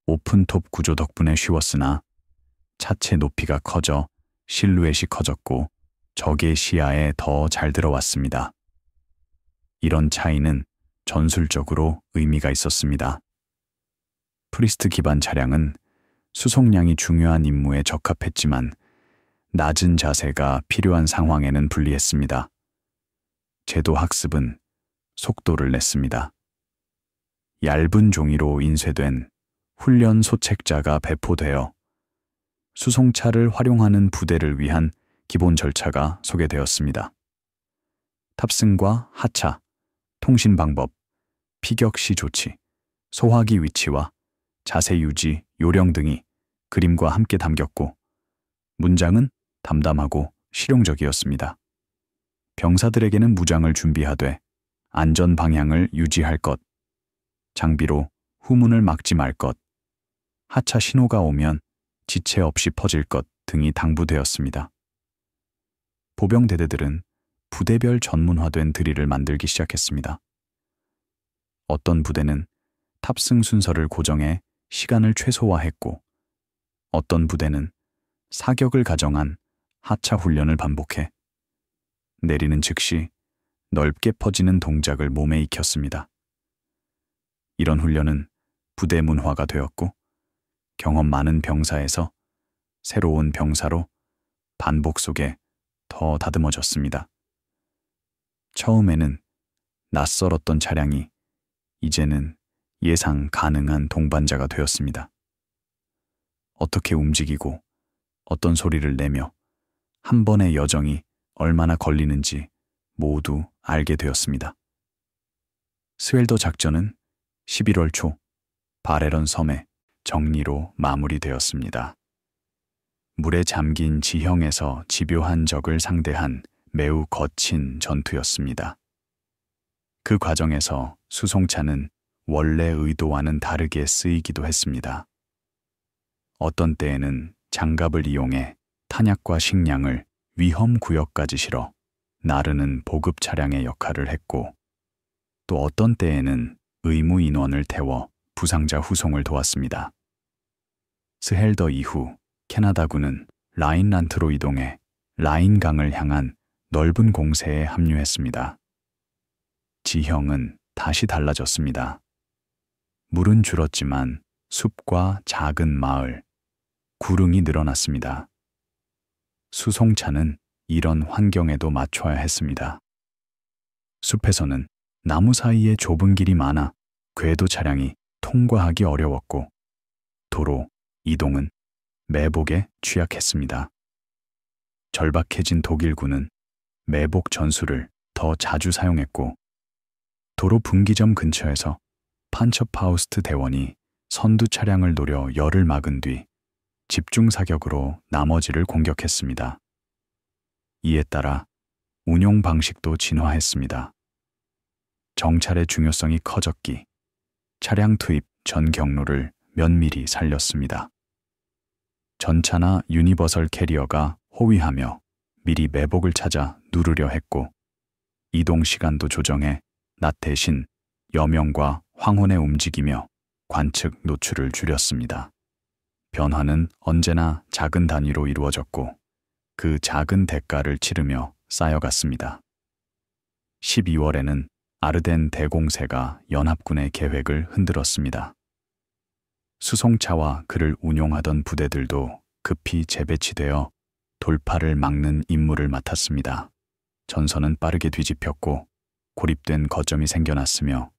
오픈톱 구조 덕분에 쉬웠으나 차체 높이가 커져 실루엣이 커졌고 적의 시야에 더 잘 들어왔습니다. 이런 차이는 전술적으로 의미가 있었습니다. 프리스트 기반 차량은 수송량이 중요한 임무에 적합했지만 낮은 자세가 필요한 상황에는 불리했습니다. 제도 학습은 속도를 냈습니다. 얇은 종이로 인쇄된 훈련 소책자가 배포되어 수송차를 활용하는 부대를 위한 기본 절차가 소개되었습니다. 탑승과 하차, 통신 방법, 피격 시 조치, 소화기 위치와 자세 유지, 요령 등이 그림과 함께 담겼고 문장은 담담하고 실용적이었습니다. 병사들에게는 무장을 준비하되 안전 방향을 유지할 것, 장비로 후문을 막지 말 것, 하차 신호가 오면 지체 없이 퍼질 것 등이 당부되었습니다. 보병대대들은 부대별 전문화된 드릴을 만들기 시작했습니다. 어떤 부대는 탑승 순서를 고정해 시간을 최소화했고 어떤 부대는 사격을 가정한 하차 훈련을 반복해 내리는 즉시 넓게 퍼지는 동작을 몸에 익혔습니다. 이런 훈련은 부대 문화가 되었고 경험 많은 병사에서 새로운 병사로 반복 속에 더 다듬어졌습니다. 처음에는 낯설었던 차량이 이제는 예상 가능한 동반자가 되었습니다. 어떻게 움직이고 어떤 소리를 내며 한 번의 여정이 얼마나 걸리는지 모두 알게 되었습니다. 스웰더 작전은 11월 초 바레런 섬의 정리로 마무리되었습니다. 물에 잠긴 지형에서 집요한 적을 상대한 매우 거친 전투였습니다. 그 과정에서 수송차는 원래 의도와는 다르게 쓰이기도 했습니다. 어떤 때에는 장갑을 이용해 탄약과 식량을 위험 구역까지 실어 나르는 보급 차량의 역할을 했고, 또 어떤 때에는 의무 인원을 태워 부상자 후송을 도왔습니다. 스헬더 이후 캐나다군은 라인란트로 이동해 라인강을 향한 넓은 공세에 합류했습니다. 지형은 다시 달라졌습니다. 물은 줄었지만 숲과 작은 마을, 구릉이 늘어났습니다. 수송차는 이런 환경에도 맞춰야 했습니다. 숲에서는 나무 사이에 좁은 길이 많아 궤도 차량이 통과하기 어려웠고, 도로 이동은 매복에 취약했습니다. 절박해진 독일군은 매복 전술을 더 자주 사용했고, 도로 분기점 근처에서 판처파우스트 대원이 선두 차량을 노려 열을 막은 뒤 집중 사격으로 나머지를 공격했습니다. 이에 따라 운용 방식도 진화했습니다. 정찰의 중요성이 커졌기, 차량 투입 전 경로를 면밀히 살렸습니다. 전차나 유니버설 캐리어가 호위하며 미리 매복을 찾아 누르려 했고, 이동 시간도 조정해 낮 대신 여명과 황혼에 움직이며 관측 노출을 줄였습니다. 변화는 언제나 작은 단위로 이루어졌고, 그 작은 대가를 치르며 쌓여갔습니다. 12월에는 아르덴 대공세가 연합군의 계획을 흔들었습니다. 수송차와 그를 운용하던 부대들도 급히 재배치되어 돌파를 막는 임무를 맡았습니다. 전선은 빠르게 뒤집혔고 고립된 거점이 생겨났으며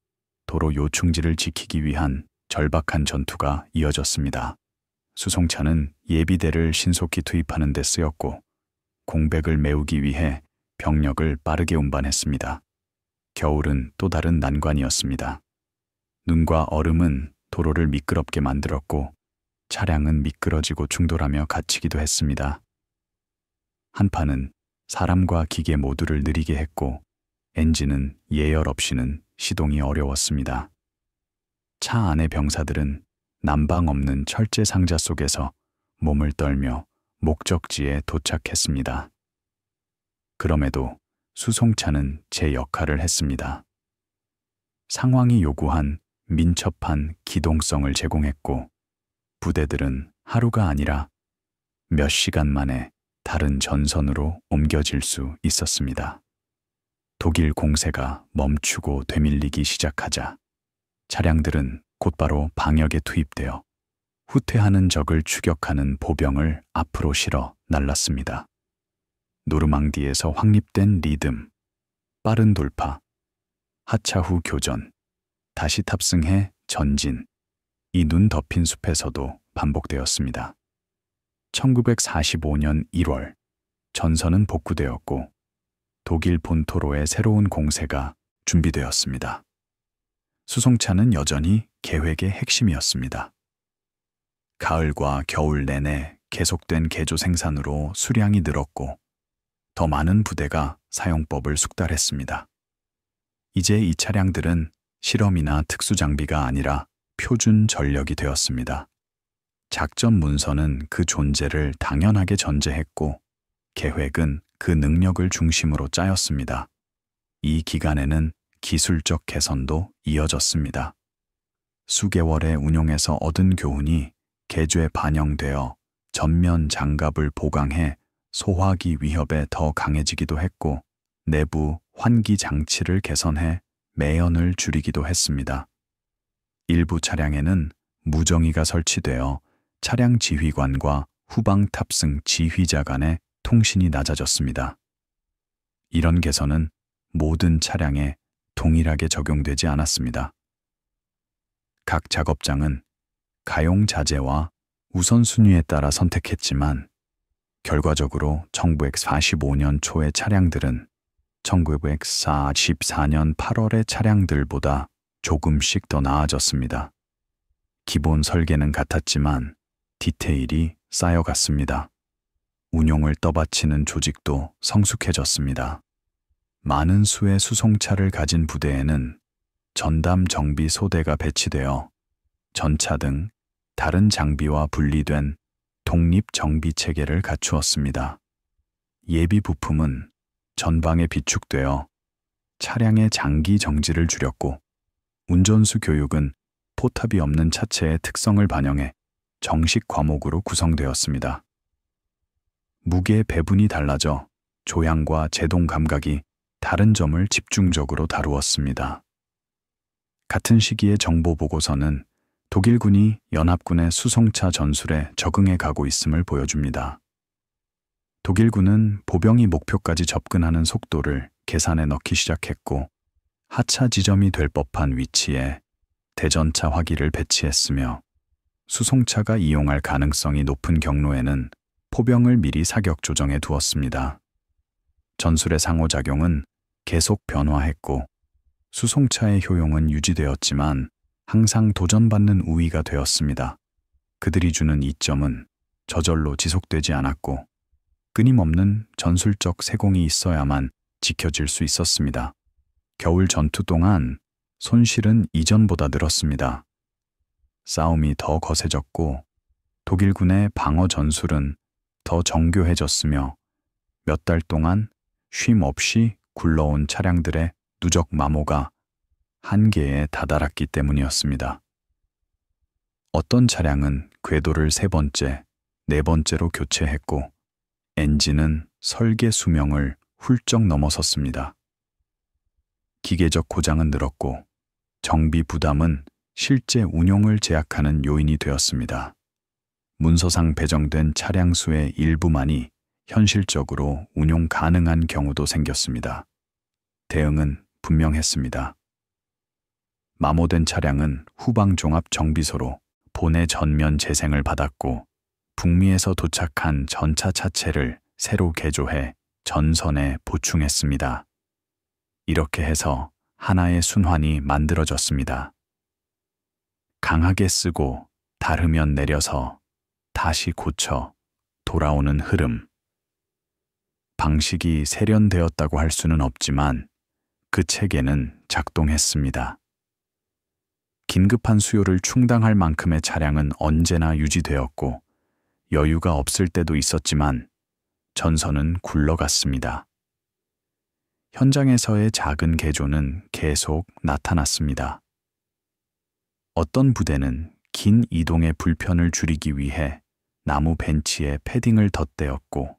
도로 요충지를 지키기 위한 절박한 전투가 이어졌습니다. 수송차는 예비대를 신속히 투입하는 데 쓰였고, 공백을 메우기 위해 병력을 빠르게 운반했습니다. 겨울은 또 다른 난관이었습니다. 눈과 얼음은 도로를 미끄럽게 만들었고, 차량은 미끄러지고 충돌하며 갇히기도 했습니다. 한파는 사람과 기계 모두를 느리게 했고, 엔진은 예열 없이는 시동이 어려웠습니다. 차 안의 병사들은 난방 없는 철제 상자 속에서 몸을 떨며 목적지에 도착했습니다. 그럼에도 수송차는 제 역할을 했습니다. 상황이 요구한 민첩한 기동성을 제공했고, 부대들은 하루가 아니라 몇 시간 만에 다른 전선으로 옮겨질 수 있었습니다. 독일 공세가 멈추고 되밀리기 시작하자 차량들은 곧바로 방역에 투입되어 후퇴하는 적을 추격하는 보병을 앞으로 실어 날랐습니다. 노르망디에서 확립된 리듬, 빠른 돌파, 하차 후 교전, 다시 탑승해 전진, 이 눈 덮인 숲에서도 반복되었습니다. 1945년 1월, 전선은 복구되었고 독일 본토로의 새로운 공세가 준비되었습니다. 수송차는 여전히 계획의 핵심이었습니다. 가을과 겨울 내내 계속된 개조 생산으로 수량이 늘었고, 더 많은 부대가 사용법을 숙달했습니다. 이제 이 차량들은 실험이나 특수 장비가 아니라 표준 전력이 되었습니다. 작전 문서는 그 존재를 당연하게 전제했고, 계획은 그 능력을 중심으로 짜였습니다. 이 기간에는 기술적 개선도 이어졌습니다. 수개월의 운용에서 얻은 교훈이 개조에 반영되어 전면 장갑을 보강해 소화기 위협에 더 강해지기도 했고, 내부 환기 장치를 개선해 매연을 줄이기도 했습니다. 일부 차량에는 무정의가 설치되어 차량 지휘관과 후방 탑승 지휘자 간의 통신이 낮아졌습니다. 이런 개선은 모든 차량에 동일하게 적용되지 않았습니다. 각 작업장은 가용 자재와 우선순위에 따라 선택했지만 결과적으로 1945년 초의 차량들은 1944년 8월의 차량들보다 조금씩 더 나아졌습니다. 기본 설계는 같았지만 디테일이 쌓여갔습니다. 운용을 떠받치는 조직도 성숙해졌습니다. 많은 수의 수송차를 가진 부대에는 전담 정비 소대가 배치되어 전차 등 다른 장비와 분리된 독립 정비 체계를 갖추었습니다. 예비 부품은 전방에 비축되어 차량의 장기 정지를 줄였고, 운전수 교육은 포탑이 없는 차체의 특성을 반영해 정식 과목으로 구성되었습니다. 무게 배분이 달라져 조향과 제동 감각이 다른 점을 집중적으로 다루었습니다. 같은 시기의 정보 보고서는 독일군이 연합군의 수송차 전술에 적응해 가고 있음을 보여줍니다. 독일군은 보병이 목표까지 접근하는 속도를 계산에 넣기 시작했고, 하차 지점이 될 법한 위치에 대전차 화기를 배치했으며, 수송차가 이용할 가능성이 높은 경로에는 포병을 미리 사격 조정해 두었습니다. 전술의 상호작용은 계속 변화했고, 수송차의 효용은 유지되었지만 항상 도전받는 우위가 되었습니다. 그들이 주는 이점은 저절로 지속되지 않았고, 끊임없는 전술적 세공이 있어야만 지켜질 수 있었습니다. 겨울 전투 동안 손실은 이전보다 늘었습니다. 싸움이 더 거세졌고 독일군의 방어 전술은 더 정교해졌으며 몇 달 동안 쉼 없이 굴러온 차량들의 누적 마모가 한계에 다다랐기 때문이었습니다. 어떤 차량은 궤도를 3번째, 4번째로 교체했고 엔진은 설계 수명을 훌쩍 넘어섰습니다. 기계적 고장은 늘었고 정비 부담은 실제 운용을 제약하는 요인이 되었습니다. 문서상 배정된 차량 수의 일부만이 현실적으로 운용 가능한 경우도 생겼습니다. 대응은 분명했습니다. 마모된 차량은 후방종합 정비소로 본의 전면 재생을 받았고, 북미에서 도착한 전차 차체를 새로 개조해 전선에 보충했습니다. 이렇게 해서 하나의 순환이 만들어졌습니다. 강하게 쓰고 닳으면 내려서 다시 고쳐 돌아오는 흐름. 방식이 세련되었다고 할 수는 없지만 그 체계는 작동했습니다. 긴급한 수요를 충당할 만큼의 차량은 언제나 유지되었고, 여유가 없을 때도 있었지만 전선은 굴러갔습니다. 현장에서의 작은 개조는 계속 나타났습니다. 어떤 부대는 긴 이동의 불편을 줄이기 위해 나무 벤치에 패딩을 덧대었고,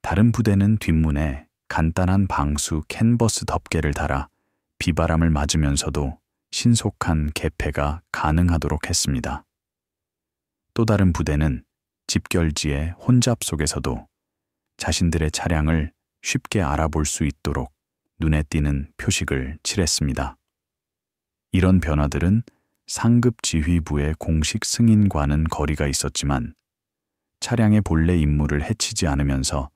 다른 부대는 뒷문에 간단한 방수 캔버스 덮개를 달아 비바람을 맞으면서도 신속한 개폐가 가능하도록 했습니다. 또 다른 부대는 집결지의 혼잡 속에서도 자신들의 차량을 쉽게 알아볼 수 있도록 눈에 띄는 표식을 칠했습니다. 이런 변화들은 상급 지휘부의 공식 승인과는 거리가 있었지만 차량의 본래 임무를 해치지 않으면서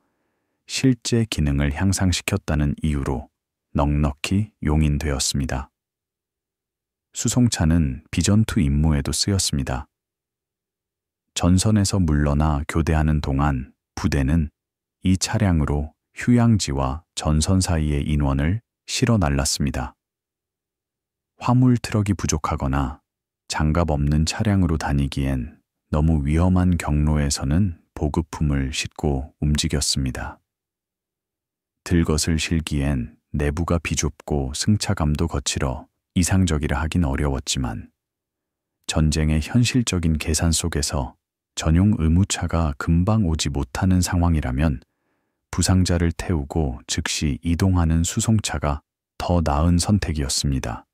실제 기능을 향상시켰다는 이유로 넉넉히 용인되었습니다. 수송차는 비전투 임무에도 쓰였습니다. 전선에서 물러나 교대하는 동안 부대는 이 차량으로 휴양지와 전선 사이의 인원을 실어 날랐습니다. 화물 트럭이 부족하거나 장갑 없는 차량으로 다니기엔 너무 위험한 경로에서는 보급품을 싣고 움직였습니다. 들것을 실기엔 내부가 비좁고 승차감도 거칠어 이상적이라 하긴 어려웠지만 전쟁의 현실적인 계산 속에서 전용 의무차가 금방 오지 못하는 상황이라면 부상자를 태우고 즉시 이동하는 수송차가 더 나은 선택이었습니다.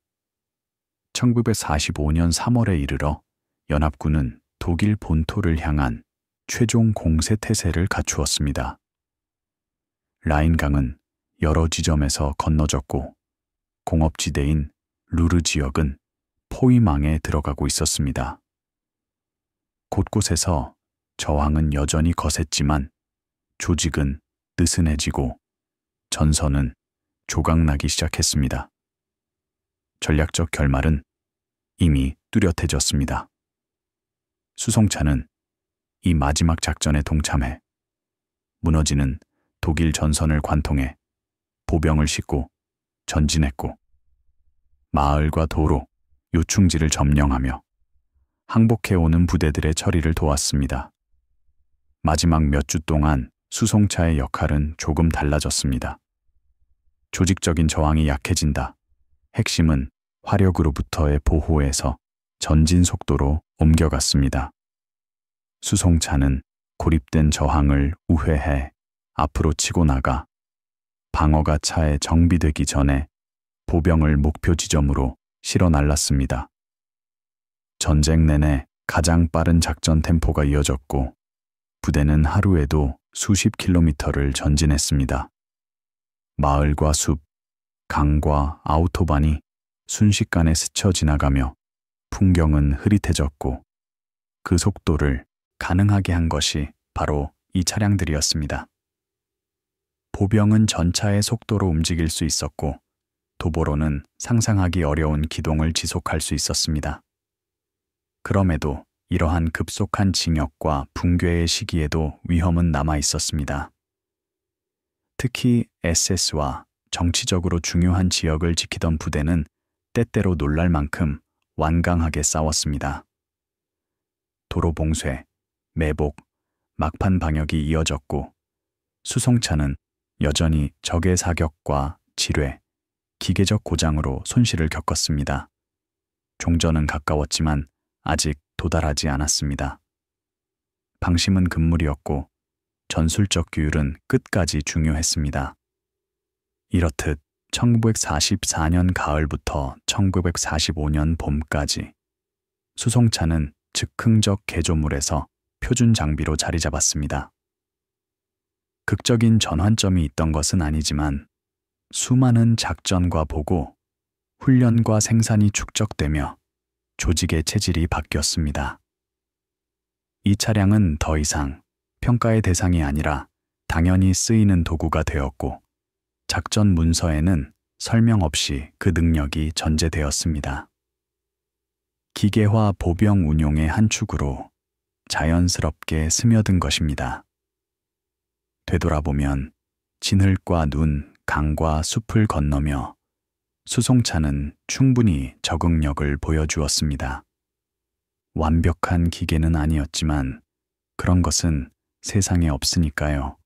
1945년 3월에 이르러 연합군은 독일 본토를 향한 최종 공세 태세를 갖추었습니다. 라인강은 여러 지점에서 건너졌고 공업지대인 루르 지역은 포위망에 들어가고 있었습니다. 곳곳에서 저항은 여전히 거셌지만 조직은 느슨해지고 전선은 조각나기 시작했습니다. 전략적 결말은 이미 뚜렷해졌습니다. 수송차는 이 마지막 작전에 동참해 무너지는 독일 전선을 관통해 보병을 싣고 전진했고 마을과 도로, 요충지를 점령하며 항복해오는 부대들의 처리를 도왔습니다. 마지막 몇 주 동안 수송차의 역할은 조금 달라졌습니다. 조직적인 저항이 약해진다. 핵심은 화력으로부터의 보호에서 전진 속도로 옮겨갔습니다. 수송차는 고립된 저항을 우회해 앞으로 치고 나가 방어가 차에 정비되기 전에 보병을 목표 지점으로 실어 날랐습니다. 전쟁 내내 가장 빠른 작전 템포가 이어졌고 부대는 하루에도 수십 킬로미터를 전진했습니다. 마을과 숲, 강과 아우토반이 순식간에 스쳐 지나가며 풍경은 흐릿해졌고 그 속도를 가능하게 한 것이 바로 이 차량들이었습니다. 보병은 전차의 속도로 움직일 수 있었고 도보로는 상상하기 어려운 기동을 지속할 수 있었습니다. 그럼에도 이러한 급속한 징역과 붕괴의 시기에도 위험은 남아 있었습니다. 특히 SS와 정치적으로 중요한 지역을 지키던 부대는 때때로 놀랄 만큼 완강하게 싸웠습니다. 도로 봉쇄, 매복, 막판 방역이 이어졌고 수송차는 여전히 적의 사격과 지뢰, 기계적 고장으로 손실을 겪었습니다. 종전은 가까웠지만 아직 도달하지 않았습니다. 방심은 금물이었고 전술적 규율은 끝까지 중요했습니다. 이렇듯 1944년 가을부터 1945년 봄까지 수송차는 즉흥적 개조물에서 표준 장비로 자리 잡았습니다. 극적인 전환점이 있던 것은 아니지만 수많은 작전과 보고, 훈련과 생산이 축적되며 조직의 체질이 바뀌었습니다. 이 차량은 더 이상 평가의 대상이 아니라 당연히 쓰이는 도구가 되었고 작전 문서에는 설명 없이 그 능력이 전제되었습니다. 기계화 보병 운용의 한 축으로 자연스럽게 스며든 것입니다. 되돌아보면 진흙과 눈, 강과 숲을 건너며 수송차는 충분히 적응력을 보여주었습니다. 완벽한 기계는 아니었지만 그런 것은 세상에 없으니까요.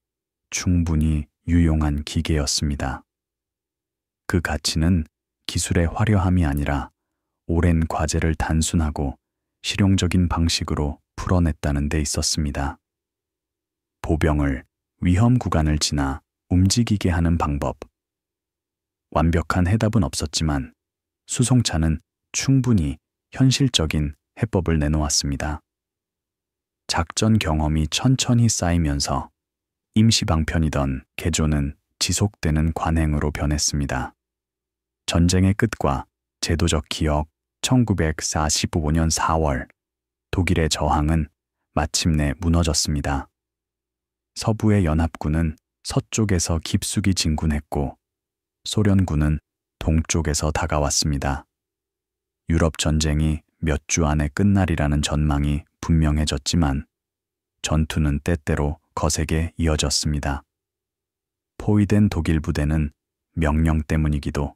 충분히 유용한 기계였습니다. 그 가치는 기술의 화려함이 아니라 오랜 과제를 단순하고 실용적인 방식으로 풀어냈다는 데 있었습니다. 보병을 위험 구간을 지나 움직이게 하는 방법. 완벽한 해답은 없었지만 수송차는 충분히 현실적인 해법을 내놓았습니다. 작전 경험이 천천히 쌓이면서 임시방편이던 개조는 지속되는 관행으로 변했습니다. 전쟁의 끝과 제도적 기억 1945년 4월 독일의 저항은 마침내 무너졌습니다. 서부의 연합군은 서쪽에서 깊숙이 진군했고 소련군은 동쪽에서 다가왔습니다. 유럽 전쟁이 몇 주 안에 끝날이라는 전망이 분명해졌지만 전투는 때때로 거세게 이어졌습니다. 포위된 독일 부대는 명령 때문이기도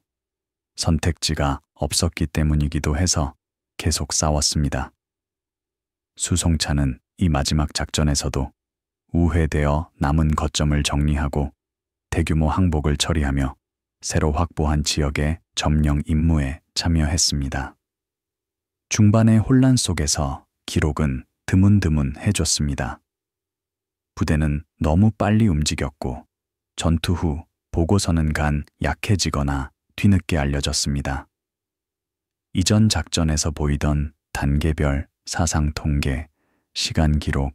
선택지가 없었기 때문이기도 해서 계속 싸웠습니다. 수송차는 이 마지막 작전에서도 우회되어 남은 거점을 정리하고 대규모 항복을 처리하며 새로 확보한 지역의 점령 임무에 참여했습니다. 중반의 혼란 속에서 기록은 드문드문해졌습니다. 부대는 너무 빨리 움직였고 전투 후 보고서는 간 약해지거나 뒤늦게 알려졌습니다. 이전 작전에서 보이던 단계별 사상 통계, 시간 기록,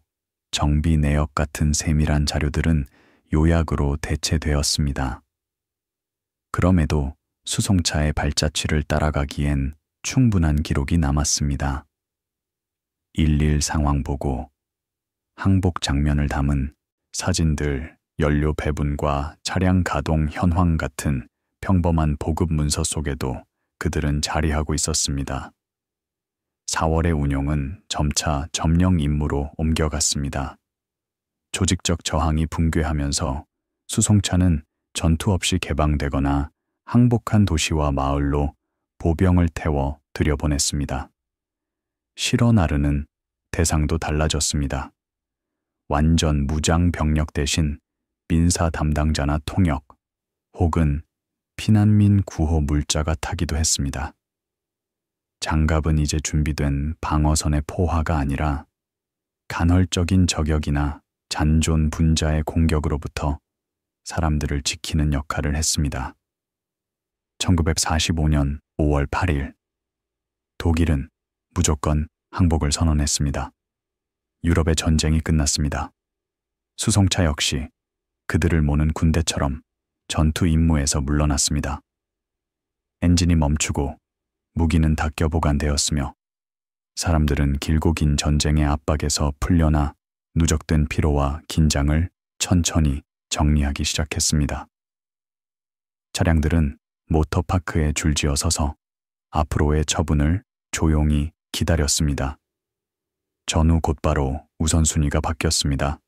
정비 내역 같은 세밀한 자료들은 요약으로 대체되었습니다. 그럼에도 수송차의 발자취를 따라가기엔 충분한 기록이 남았습니다. 일일 상황 보고, 항복 장면을 담은 사진들, 연료 배분과 차량 가동 현황 같은 평범한 보급 문서 속에도 그들은 자리하고 있었습니다. 4월의 운용은 점차 점령 임무로 옮겨갔습니다. 조직적 저항이 붕괴하면서 수송차는 전투 없이 개방되거나 항복한 도시와 마을로 보병을 태워 들여보냈습니다. 실어 나르는 대상도 달라졌습니다. 완전 무장 병력 대신 민사 담당자나 통역 혹은 피난민 구호 물자가 타기도 했습니다. 장갑은 이제 준비된 방어선의 포화가 아니라 간헐적인 저격이나 잔존 분자의 공격으로부터 사람들을 지키는 역할을 했습니다. 1945년 5월 8일, 독일은 무조건 항복을 선언했습니다. 유럽의 전쟁이 끝났습니다. 수송차 역시 그들을 모는 군대처럼 전투 임무에서 물러났습니다. 엔진이 멈추고 무기는 닦여 보관되었으며 사람들은 길고 긴 전쟁의 압박에서 풀려나 누적된 피로와 긴장을 천천히 정리하기 시작했습니다. 차량들은 모터파크에 줄지어 서서 앞으로의 처분을 조용히 기다렸습니다. 전후 곧바로 우선순위가 바뀌었습니다.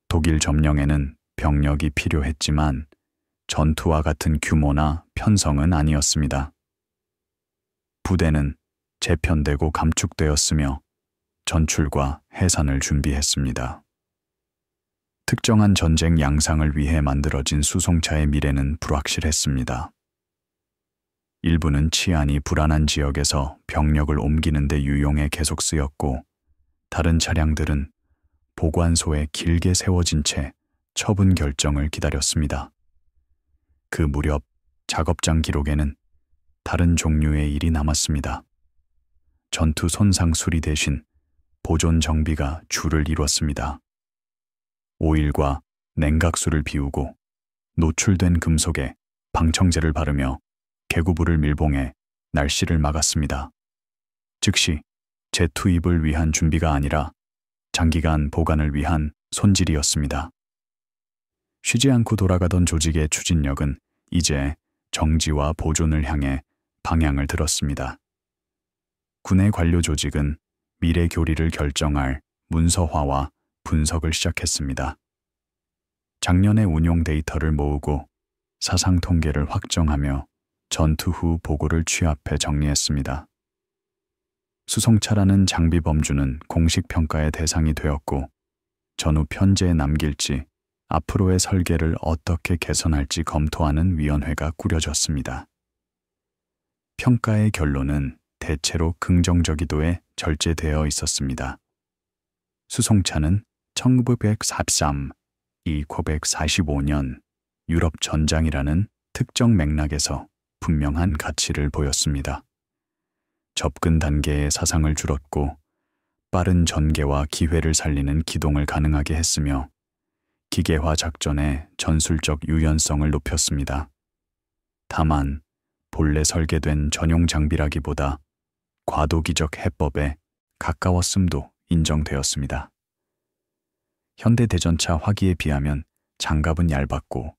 독일 점령에는 병력이 필요했지만 전투와 같은 규모나 편성은 아니었습니다. 부대는 재편되고 감축되었으며 전출과 해산을 준비했습니다. 특정한 전쟁 양상을 위해 만들어진 수송차의 미래는 불확실했습니다. 일부는 치안이 불안한 지역에서 병력을 옮기는 데 유용해 계속 쓰였고, 다른 차량들은 보관소에 길게 세워진 채 처분 결정을 기다렸습니다. 그 무렵 작업장 기록에는 다른 종류의 일이 남았습니다. 전투 손상 수리 대신 보존 정비가 주를 이뤘습니다. 오일과 냉각수를 비우고 노출된 금속에 방청제를 바르며 개구부를 밀봉해 날씨를 막았습니다. 즉시 재투입을 위한 준비가 아니라 장기간 보관을 위한 손질이었습니다. 쉬지 않고 돌아가던 조직의 추진력은 이제 정지와 보존을 향해 방향을 들었습니다. 군의 관료 조직은 미래 교리를 결정할 문서화와 분석을 시작했습니다. 작년의 운용 데이터를 모으고 사상 통계를 확정하며 전투 후 보고를 취합해 정리했습니다. 수송차라는 장비 범주는 공식 평가의 대상이 되었고, 전후 편제에 남길지 앞으로의 설계를 어떻게 개선할지 검토하는 위원회가 꾸려졌습니다. 평가의 결론은 대체로 긍정적이도에 절제되어 있었습니다. 수송차는 1943, 1945년 유럽 전장이라는 특정 맥락에서 분명한 가치를 보였습니다. 접근 단계의 사상을 줄었고 빠른 전개와 기회를 살리는 기동을 가능하게 했으며 기계화 작전의 전술적 유연성을 높였습니다. 다만 본래 설계된 전용 장비라기보다 과도기적 해법에 가까웠음도 인정되었습니다. 현대 대전차 화기에 비하면 장갑은 얇았고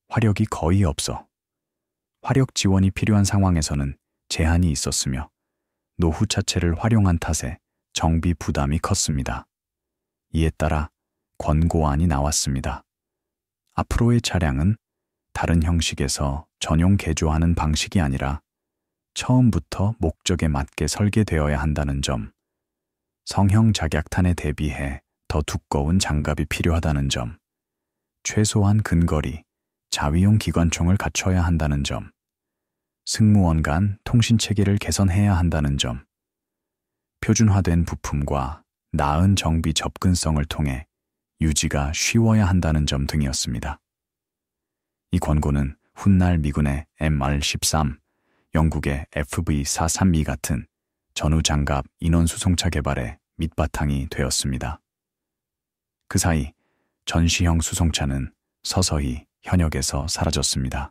화력이 거의 없어 화력 지원이 필요한 상황에서는 제한이 있었으며 노후 차체를 활용한 탓에 정비 부담이 컸습니다. 이에 따라 권고안이 나왔습니다. 앞으로의 차량은 다른 형식에서 전용 개조하는 방식이 아니라 처음부터 목적에 맞게 설계되어야 한다는 점, 성형 작약탄에 대비해 더 두꺼운 장갑이 필요하다는 점, 최소한 근거리, 자위용 기관총을 갖춰야 한다는 점, 승무원 간 통신 체계를 개선해야 한다는 점, 표준화된 부품과 나은 정비 접근성을 통해 유지가 쉬워야 한다는 점 등이었습니다. 이 권고는 훗날 미군의 MR-13, 영국의 FV-432 같은 전후 장갑 인원 수송차 개발의 밑바탕이 되었습니다. 그 사이 전시형 수송차는 서서히 현역에서 사라졌습니다.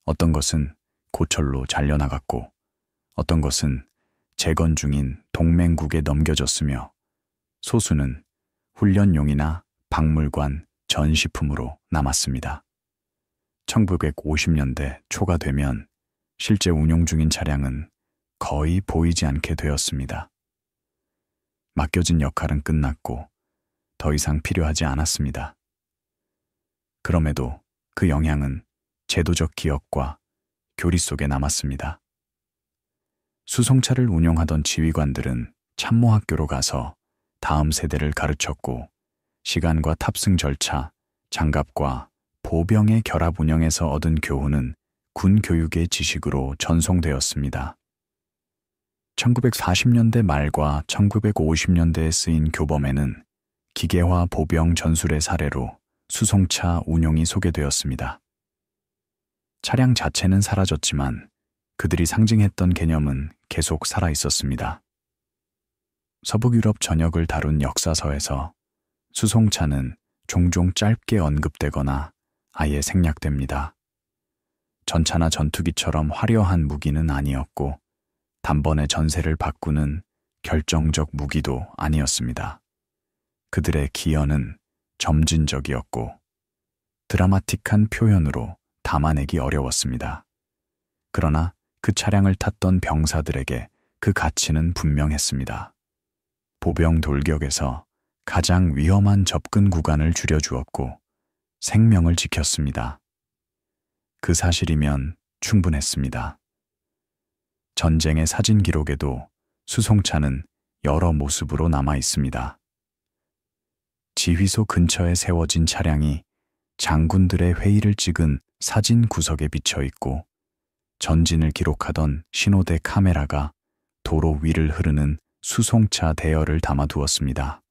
어떤 것은 고철로 잘려나갔고 어떤 것은 재건 중인 동맹국에 넘겨졌으며 소수는 훈련용이나 박물관 전시품으로 남았습니다. 1950년대 초가 되면 실제 운용 중인 차량은 거의 보이지 않게 되었습니다. 맡겨진 역할은 끝났고 더 이상 필요하지 않았습니다. 그럼에도 그 영향은 제도적 기억과 교리 속에 남았습니다. 수송차를 운용하던 지휘관들은 참모학교로 가서 다음 세대를 가르쳤고 시간과 탑승 절차, 장갑과 보병의 결합 운영에서 얻은 교훈은 군 교육의 지식으로 전송되었습니다. 1940년대 말과 1950년대에 쓰인 교범에는 기계화 보병 전술의 사례로 수송차 운용이 소개되었습니다. 차량 자체는 사라졌지만 그들이 상징했던 개념은 계속 살아있었습니다. 서북유럽 전역을 다룬 역사서에서 수송차는 종종 짧게 언급되거나 아예 생략됩니다. 전차나 전투기처럼 화려한 무기는 아니었고 단번에 전세를 바꾸는 결정적 무기도 아니었습니다. 그들의 기여는 점진적이었고 드라마틱한 표현으로 담아내기 어려웠습니다. 그러나 그 차량을 탔던 병사들에게 그 가치는 분명했습니다. 보병 돌격에서 가장 위험한 접근 구간을 줄여주었고 생명을 지켰습니다. 그 사실이면 충분했습니다. 전쟁의 사진 기록에도 수송차는 여러 모습으로 남아 있습니다. 지휘소 근처에 세워진 차량이 장군들의 회의를 찍은 사진 구석에 비쳐 있고 전진을 기록하던 신호대 카메라가 도로 위를 흐르는 수송차 대열을 담아두었습니다.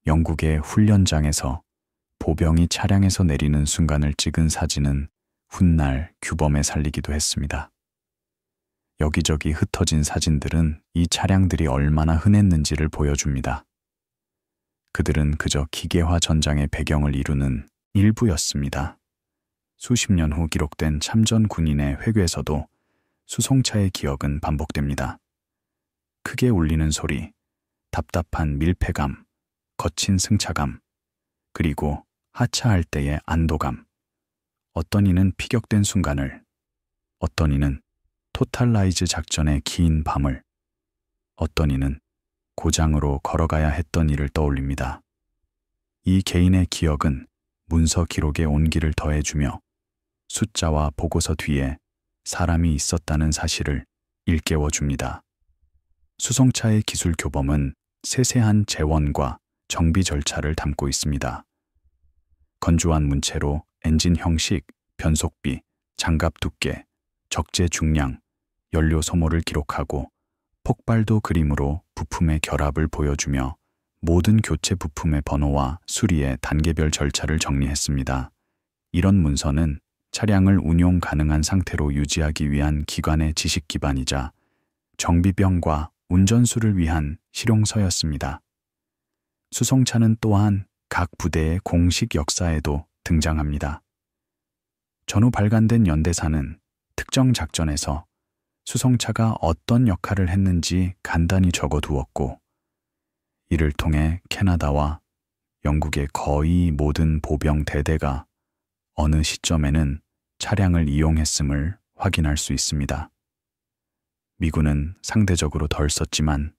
영국의 훈련장에서 보병이 차량에서 내리는 순간을 찍은 사진은 훗날 규범에 살리기도 했습니다. 여기저기 흩어진 사진들은 이 차량들이 얼마나 흔했는지를 보여줍니다. 그들은 그저 기계화 전장의 배경을 이루는 일부였습니다. 수십 년 후 기록된 참전 군인의 회괴에서도 수송차의 기억은 반복됩니다. 크게 울리는 소리, 답답한 밀폐감, 거친 승차감, 그리고 하차할 때의 안도감. 어떤 이는 피격된 순간을, 어떤 이는 토탈라이즈 작전의 긴 밤을, 어떤 이는 고장으로 걸어가야 했던 일을 떠올립니다. 이 개인의 기억은 문서 기록에 온기를 더해주며 숫자와 보고서 뒤에 사람이 있었다는 사실을 일깨워줍니다. 수송차의 기술 교범은 세세한 재원과 정비 절차를 담고 있습니다. 건조한 문체로 엔진 형식, 변속비, 장갑 두께, 적재 중량, 연료 소모를 기록하고 폭발도 그림으로 부품의 결합을 보여주며 모든 교체 부품의 번호와 수리의 단계별 절차를 정리했습니다. 이런 문서는 차량을 운용 가능한 상태로 유지하기 위한 기관의 지식 기반이자 정비병과 운전수를 위한 실용서였습니다. 수송차는 또한 각 부대의 공식 역사에도 등장합니다. 전후 발간된 연대사는 특정 작전에서 수송차가 어떤 역할을 했는지 간단히 적어두었고 이를 통해 캐나다와 영국의 거의 모든 보병 대대가 어느 시점에는 차량을 이용했음을 확인할 수 있습니다. 미군은 상대적으로 덜 썼지만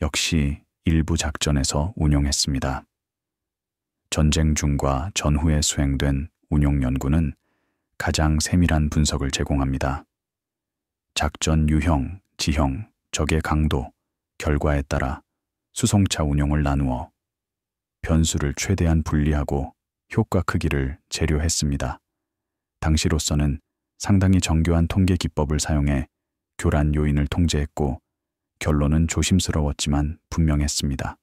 역시 일부 작전에서 운용했습니다. 전쟁 중과 전후에 수행된 운용 연구는 가장 세밀한 분석을 제공합니다. 작전 유형, 지형, 적의 강도, 결과에 따라 수송차 운용을 나누어 변수를 최대한 분리하고 효과 크기를 재료했습니다. 당시로서는 상당히 정교한 통계 기법을 사용해 교란 요인을 통제했고 결론은 조심스러웠지만 분명했습니다.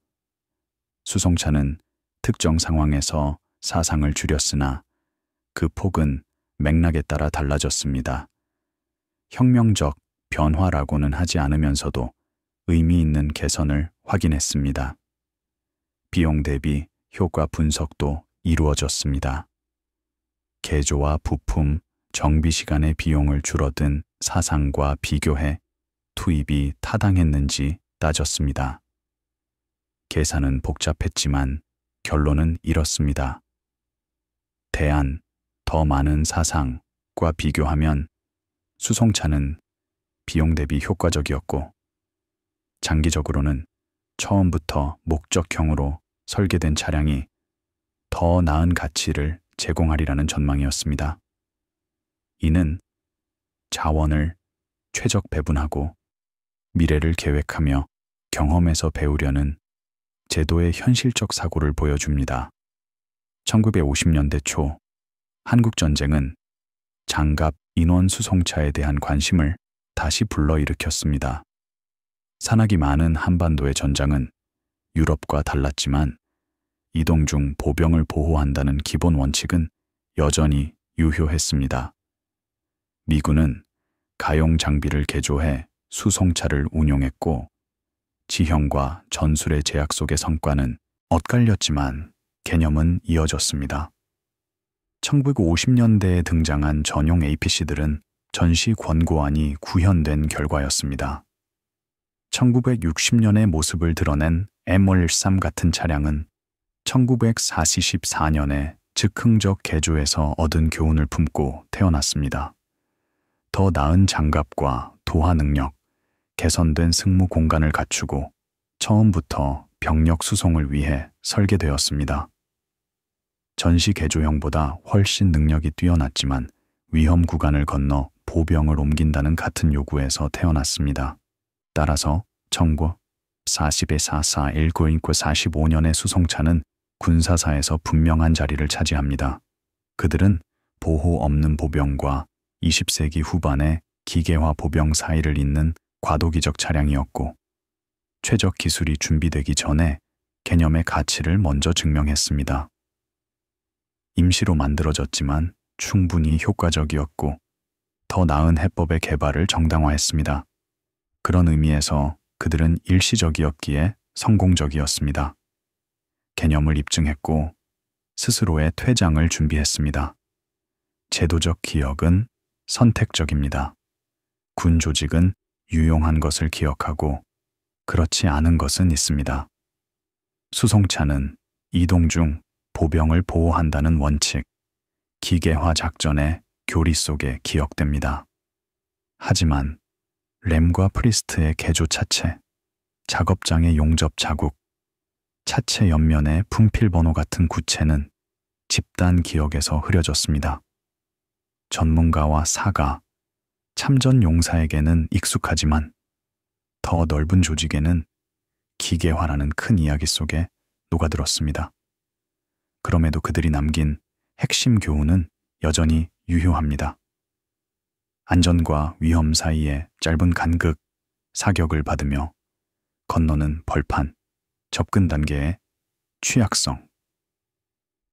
수송차는 특정 상황에서 사상을 줄였으나 그 폭은 맥락에 따라 달라졌습니다. 혁명적 변화라고는 하지 않으면서도 의미 있는 개선을 확인했습니다. 비용 대비 효과 분석도 이루어졌습니다. 개조와 부품, 정비 시간의 비용을 줄어든 사상과 비교해 투입이 타당했는지 따졌습니다. 계산은 복잡했지만 결론은 이렇습니다. 대안, 더 많은 사상과 비교하면 수송차는 비용 대비 효과적이었고, 장기적으로는 처음부터 목적형으로 설계된 차량이 더 나은 가치를 제공하리라는 전망이었습니다. 이는 자원을 최적 배분하고 미래를 계획하며 경험에서 배우려는 제도의 현실적 사고를 보여줍니다. 1950년대 초 한국전쟁은 장갑 인원 수송차에 대한 관심을 다시 불러일으켰습니다. 산악이 많은 한반도의 전장은 유럽과 달랐지만 이동 중 보병을 보호한다는 기본 원칙은 여전히 유효했습니다. 미군은 가용 장비를 개조해 수송차를 운용했고, 지형과 전술의 제약 속의 성과는 엇갈렸지만 개념은 이어졌습니다. 1950년대에 등장한 전용 APC들은 전시 권고안이 구현된 결과였습니다. 1960년의 모습을 드러낸 M13 같은 차량은 1944년에 즉흥적 개조에서 얻은 교훈을 품고 태어났습니다. 더 나은 장갑과 도하 능력, 개선된 승무 공간을 갖추고 처음부터 병력 수송을 위해 설계되었습니다. 전시 개조형보다 훨씬 능력이 뛰어났지만 위험 구간을 건너 보병을 옮긴다는 같은 요구에서 태어났습니다. 따라서 1945년의 수송차는 군사사에서 분명한 자리를 차지합니다. 그들은 보호 없는 보병과 20세기 후반의 기계화 보병 사이를 잇는 과도기적 차량이었고, 최적 기술이 준비되기 전에 개념의 가치를 먼저 증명했습니다. 임시로 만들어졌지만 충분히 효과적이었고, 더 나은 해법의 개발을 정당화했습니다. 그런 의미에서 그들은 일시적이었기에 성공적이었습니다. 개념을 입증했고 스스로의 퇴장을 준비했습니다. 제도적 기억은 선택적입니다. 군 조직은 유용한 것을 기억하고 그렇지 않은 것은 있습니다. 수송차는 이동 중 보병을 보호한다는 원칙, 기계화 작전의 교리 속에 기억됩니다. 하지만 램과 프리스트의 개조 차체, 작업장의 용접 자국, 차체 옆면의 분필 번호 같은 구체는 집단 기억에서 흐려졌습니다. 전문가와 사가, 참전 용사에게는 익숙하지만 더 넓은 조직에는 기계화라는 큰 이야기 속에 녹아들었습니다. 그럼에도 그들이 남긴 핵심 교훈은 여전히 유효합니다. 안전과 위험 사이에 짧은 간극, 사격을 받으며 건너는 벌판, 접근 단계의 취약성.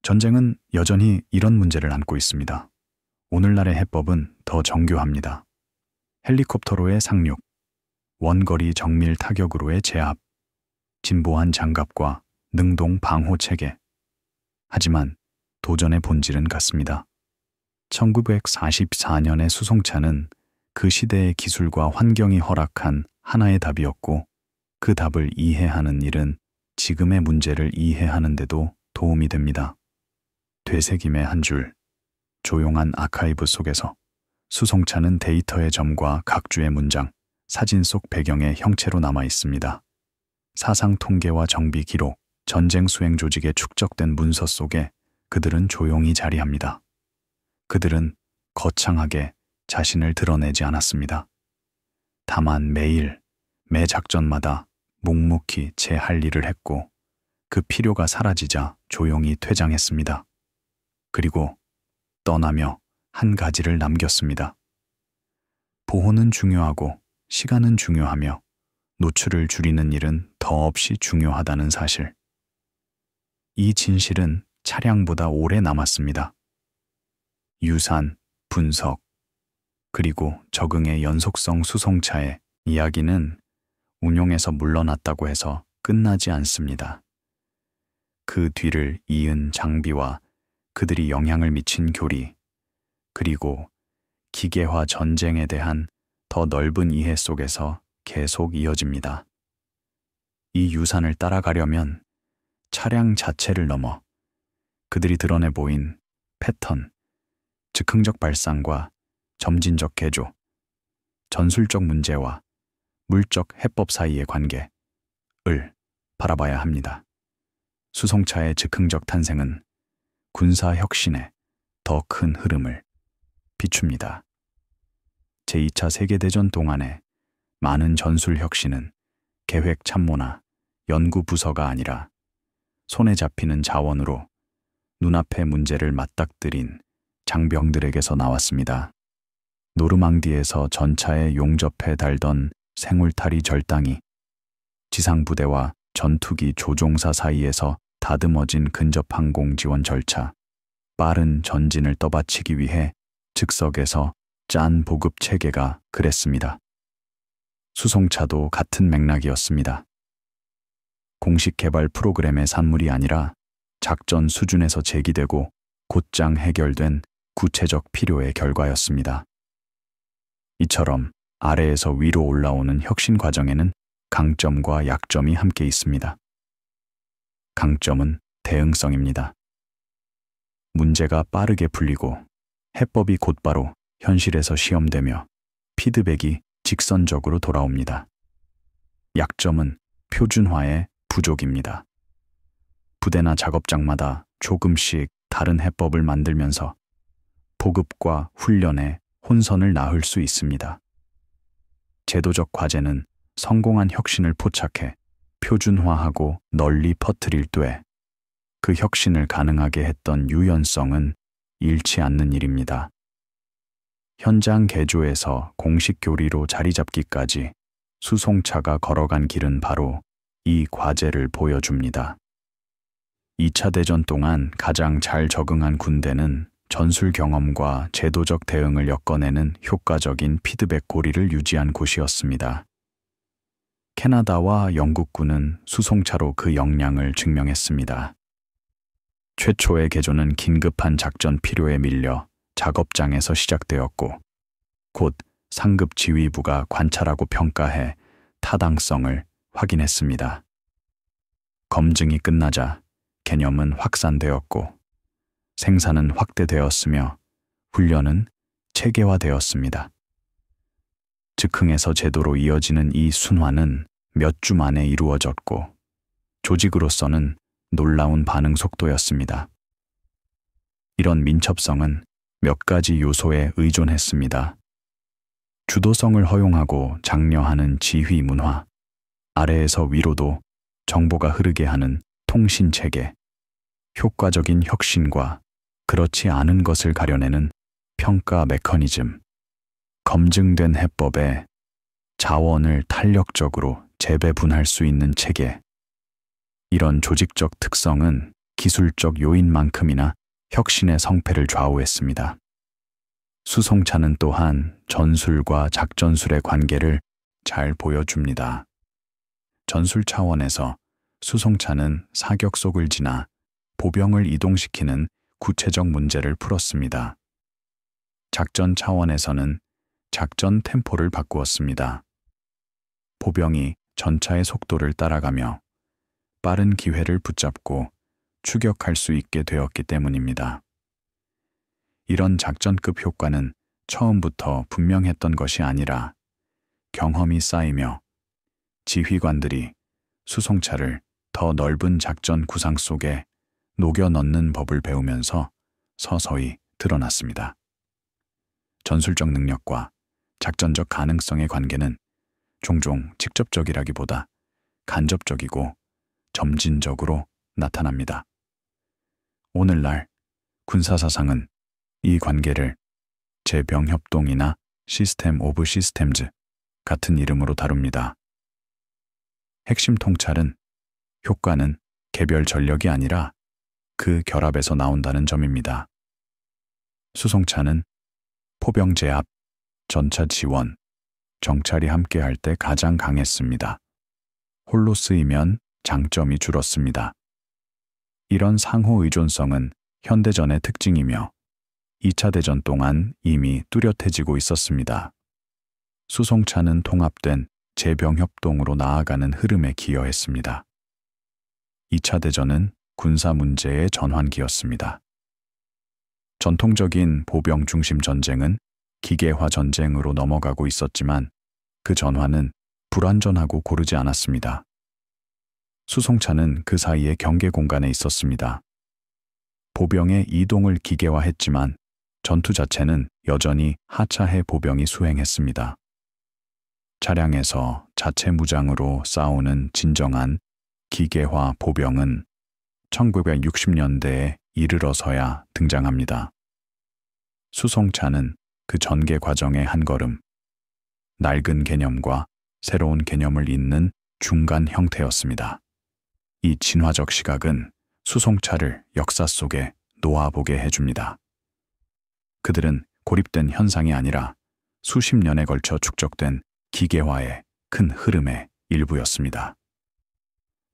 전쟁은 여전히 이런 문제를 안고 있습니다. 오늘날의 해법은 더 정교합니다. 헬리콥터로의 상륙, 원거리 정밀 타격으로의 제압, 진보한 장갑과 능동 방호 체계. 하지만 도전의 본질은 같습니다. 1944년의 수송차는 그 시대의 기술과 환경이 허락한 하나의 답이었고, 그 답을 이해하는 일은 지금의 문제를 이해하는 데도 도움이 됩니다. 되새김의 한 줄, 조용한 아카이브 속에서 수송차는 데이터의 점과 각주의 문장, 사진 속 배경의 형체로 남아 있습니다. 사상 통계와 정비 기록, 전쟁 수행 조직에 축적된 문서 속에 그들은 조용히 자리합니다. 그들은 거창하게 자신을 드러내지 않았습니다. 다만 매일, 매 작전마다 묵묵히 제 할 일을 했고 그 필요가 사라지자 조용히 퇴장했습니다. 그리고 떠나며 한 가지를 남겼습니다. 보호는 중요하고 시간은 중요하며 노출을 줄이는 일은 더없이 중요하다는 사실. 이 진실은 차량보다 오래 남았습니다. 유산, 분석, 그리고 적응의 연속성 수송차의 이야기는 운용에서 물러났다고 해서 끝나지 않습니다. 그 뒤를 이은 장비와 그들이 영향을 미친 교리, 그리고 기계화 전쟁에 대한 더 넓은 이해 속에서 계속 이어집니다. 이 유산을 따라가려면 차량 자체를 넘어 그들이 드러내 보인 패턴, 즉흥적 발상과 점진적 개조, 전술적 문제와 물적 해법 사이의 관계를 바라봐야 합니다. 수송차의 즉흥적 탄생은 군사 혁신의 더 큰 흐름을 비춥니다. 제2차 세계대전 동안의 많은 전술 혁신은 계획 참모나 연구 부서가 아니라 손에 잡히는 자원으로 눈앞의 문제를 맞닥뜨린 장병들에게서 나왔습니다. 노르망디에서 전차에 용접해 달던 생울타리 절당이 지상부대와 전투기 조종사 사이에서 다듬어진 근접항공 지원 절차, 빠른 전진을 떠받치기 위해 즉석에서 짠 보급 체계가 그랬습니다. 수송차도 같은 맥락이었습니다. 공식 개발 프로그램의 산물이 아니라 작전 수준에서 제기되고 곧장 해결된 구체적 필요의 결과였습니다. 이처럼 아래에서 위로 올라오는 혁신 과정에는 강점과 약점이 함께 있습니다. 강점은 대응성입니다. 문제가 빠르게 풀리고 해법이 곧바로 현실에서 시험되며 피드백이 직선적으로 돌아옵니다. 약점은 표준화의 부족입니다. 부대나 작업장마다 조금씩 다른 해법을 만들면서 보급과 훈련에 혼선을 낳을 수 있습니다. 제도적 과제는 성공한 혁신을 포착해 표준화하고 널리 퍼뜨릴 때 그 혁신을 가능하게 했던 유연성은 잃지 않는 일입니다. 현장 개조에서 공식 교리로 자리 잡기까지 수송차가 걸어간 길은 바로 이 과제를 보여줍니다. 2차 대전 동안 가장 잘 적응한 군대는 전술 경험과 제도적 대응을 엮어내는 효과적인 피드백 고리를 유지한 곳이었습니다. 캐나다와 영국군은 수송차로 그 역량을 증명했습니다. 최초의 개조는 긴급한 작전 필요에 밀려 작업장에서 시작되었고, 곧 상급 지휘부가 관찰하고 평가해 타당성을 확인했습니다. 검증이 끝나자 개념은 확산되었고, 생산은 확대되었으며 훈련은 체계화되었습니다. 즉흥에서 제도로 이어지는 이 순환은 몇 주 만에 이루어졌고, 조직으로서는 놀라운 반응 속도였습니다. 이런 민첩성은 몇 가지 요소에 의존했습니다. 주도성을 허용하고 장려하는 지휘 문화, 아래에서 위로도 정보가 흐르게 하는 통신 체계, 효과적인 혁신과 그렇지 않은 것을 가려내는 평가 메커니즘, 검증된 해법에 자원을 탄력적으로 재배분할 수 있는 체계. 이런 조직적 특성은 기술적 요인만큼이나 혁신의 성패를 좌우했습니다. 수송차는 또한 전술과 작전술의 관계를 잘 보여줍니다. 전술 차원에서 수송차는 사격 속을 지나 보병을 이동시키는 구체적 문제를 풀었습니다. 작전 차원에서는 작전 템포를 바꾸었습니다. 보병이 전차의 속도를 따라가며 빠른 기회를 붙잡고 추격할 수 있게 되었기 때문입니다. 이런 작전급 효과는 처음부터 분명했던 것이 아니라 경험이 쌓이며 지휘관들이 수송차를 더 넓은 작전 구상 속에 녹여 넣는 법을 배우면서 서서히 드러났습니다. 전술적 능력과 작전적 가능성의 관계는 종종 직접적이라기보다 간접적이고 점진적으로 나타납니다. 오늘날 군사사상은 이 관계를 재병협동이나 시스템 오브 시스템즈 같은 이름으로 다룹니다. 핵심 통찰은 효과는 개별 전력이 아니라 그 결합에서 나온다는 점입니다. 수송차는 포병 제압, 전차 지원, 정찰이 함께할 때 가장 강했습니다. 홀로 쓰이면 장점이 줄었습니다. 이런 상호 의존성은 현대전의 특징이며 2차 대전 동안 이미 뚜렷해지고 있었습니다. 수송차는 통합된 재병협동으로 나아가는 흐름에 기여했습니다. 2차 대전은 군사 문제의 전환기였습니다. 전통적인 보병 중심 전쟁은 기계화 전쟁으로 넘어가고 있었지만 그 전환은 불완전하고 고르지 않았습니다. 수송차는 그 사이에 경계 공간에 있었습니다. 보병의 이동을 기계화했지만 전투 자체는 여전히 하차해 보병이 수행했습니다. 차량에서 자체 무장으로 싸우는 진정한 기계화 보병은 1960년대에 이르러서야 등장합니다. 수송차는 그 전개 과정의 한 걸음, 낡은 개념과 새로운 개념을 잇는 중간 형태였습니다. 이 진화적 시각은 수송차를 역사 속에 놓아보게 해줍니다. 그들은 고립된 현상이 아니라 수십 년에 걸쳐 축적된 기계화의 큰 흐름의 일부였습니다.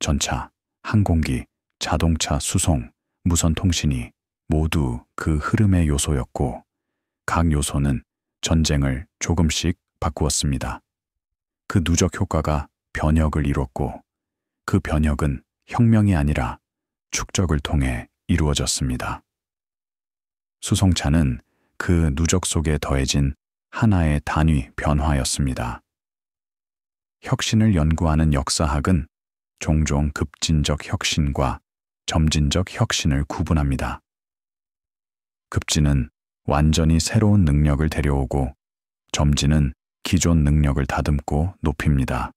전차, 항공기, 자동차, 수송, 무선 통신이 모두 그 흐름의 요소였고 각 요소는 전쟁을 조금씩 바꾸었습니다. 그 누적 효과가 변혁을 이뤘고 그 변혁은 혁명이 아니라 축적을 통해 이루어졌습니다. 수송차는 그 누적 속에 더해진 하나의 단위 변화였습니다. 혁신을 연구하는 역사학은 종종 급진적 혁신과 점진적 혁신을 구분합니다. 급진은 완전히 새로운 능력을 데려오고 점진은 기존 능력을 다듬고 높입니다.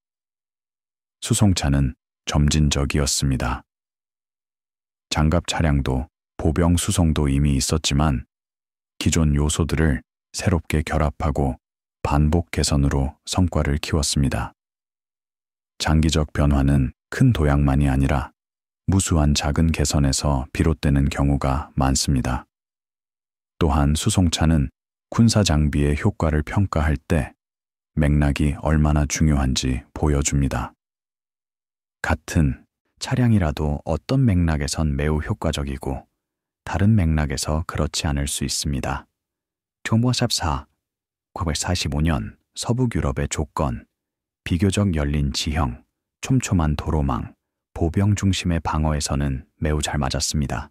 수송차는 점진적이었습니다. 장갑 차량도 보병 수송도 이미 있었지만 기존 요소들을 새롭게 결합하고 반복 개선으로 성과를 키웠습니다. 장기적 변화는 큰 도약만이 아니라 무수한 작은 개선에서 비롯되는 경우가 많습니다. 또한 수송차는 군사 장비의 효과를 평가할 때 맥락이 얼마나 중요한지 보여줍니다. 같은 차량이라도 어떤 맥락에선 매우 효과적이고 다른 맥락에서 그렇지 않을 수 있습니다. 1944, 1945년 서북 유럽의 조건, 비교적 열린 지형, 촘촘한 도로망, 보병 중심의 방어에서는 매우 잘 맞았습니다.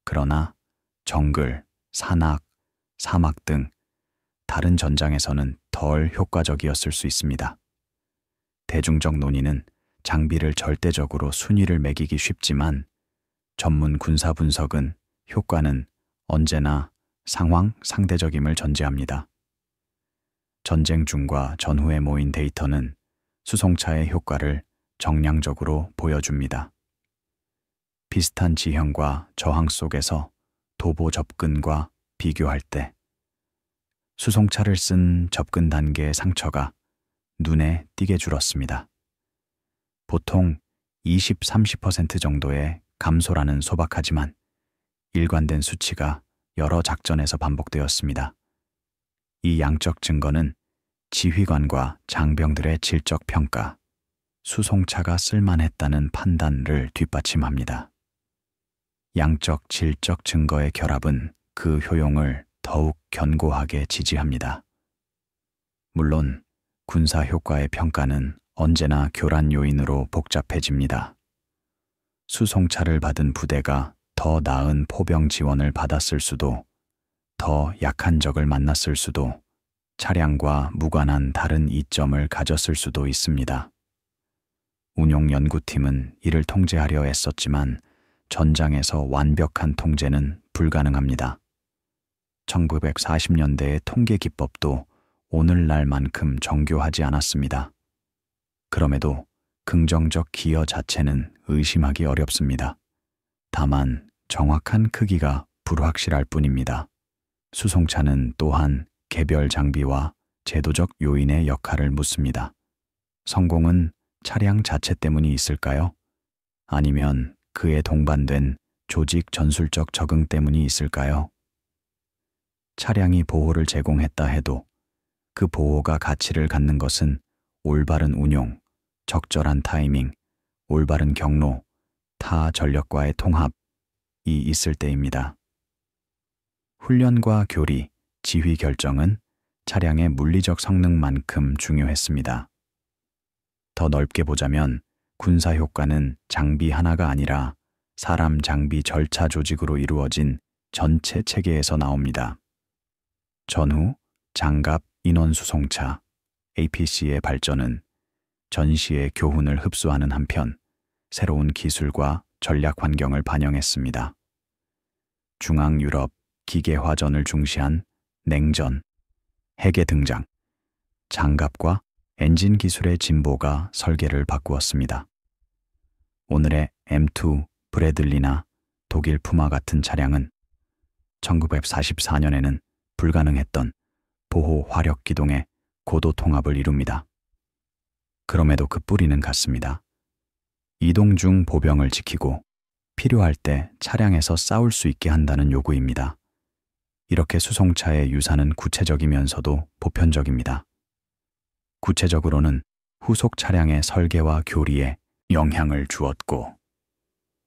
그러나 정글, 산악, 사막 등 다른 전장에서는 덜 효과적이었을 수 있습니다. 대중적 논의는 장비를 절대적으로 순위를 매기기 쉽지만 전문 군사 분석은 효과는 언제나 상황 상대적임을 전제합니다. 전쟁 중과 전후에 모인 데이터는 수송차의 효과를 정량적으로 보여줍니다. 비슷한 지형과 저항 속에서 도보 접근과 비교할 때 수송차를 쓴 접근 단계의 상처가 눈에 띄게 줄었습니다. 보통 20-30% 정도의 감소라는 소박하지만 일관된 수치가 여러 작전에서 반복되었습니다. 이 양적 증거는 지휘관과 장병들의 질적 평가, 수송차가 쓸만했다는 판단을 뒷받침합니다. 양적 질적 증거의 결합은 그 효용을 더욱 견고하게 지지합니다. 물론 군사 효과의 평가는 언제나 교란 요인으로 복잡해집니다. 수송차를 받은 부대가 더 나은 포병 지원을 받았을 수도, 더 약한 적을 만났을 수도, 차량과 무관한 다른 이점을 가졌을 수도 있습니다. 운용연구팀은 이를 통제하려 애썼지만 전장에서 완벽한 통제는 불가능합니다. 1940년대의 통계 기법도 오늘날만큼 정교하지 않았습니다. 그럼에도 긍정적 기여 자체는 의심하기 어렵습니다. 다만 정확한 크기가 불확실할 뿐입니다. 수송차는 또한 개별 장비와 제도적 요인의 역할을 묻습니다. 성공은 차량 자체 때문이 있을까요? 아니면 그에 동반된 조직 전술적 적응 때문이 있을까요? 차량이 보호를 제공했다 해도 그 보호가 가치를 갖는 것은 올바른 운용, 적절한 타이밍, 올바른 경로, 타 전력과의 통합이 있을 때입니다. 훈련과 교리, 지휘 결정은 차량의 물리적 성능만큼 중요했습니다. 더 넓게 보자면 군사 효과는 장비 하나가 아니라 사람 장비 절차 조직으로 이루어진 전체 체계에서 나옵니다. 전후, 장갑, 인원 수송차, APC의 발전은 전시의 교훈을 흡수하는 한편 새로운 기술과 전략 환경을 반영했습니다. 중앙 유럽 기계화전을 중시한 냉전, 핵의 등장, 장갑과 엔진 기술의 진보가 설계를 바꾸었습니다. 오늘의 M2 브래들리나 독일 푸마 같은 차량은 1944년에는 불가능했던 보호 화력 기동의 고도 통합을 이룹니다. 그럼에도 그 뿌리는 같습니다. 이동 중 보병을 지키고 필요할 때 차량에서 싸울 수 있게 한다는 요구입니다. 이렇게 수송차의 유사는 구체적이면서도 보편적입니다. 구체적으로는 후속 차량의 설계와 교리에 영향을 주었고,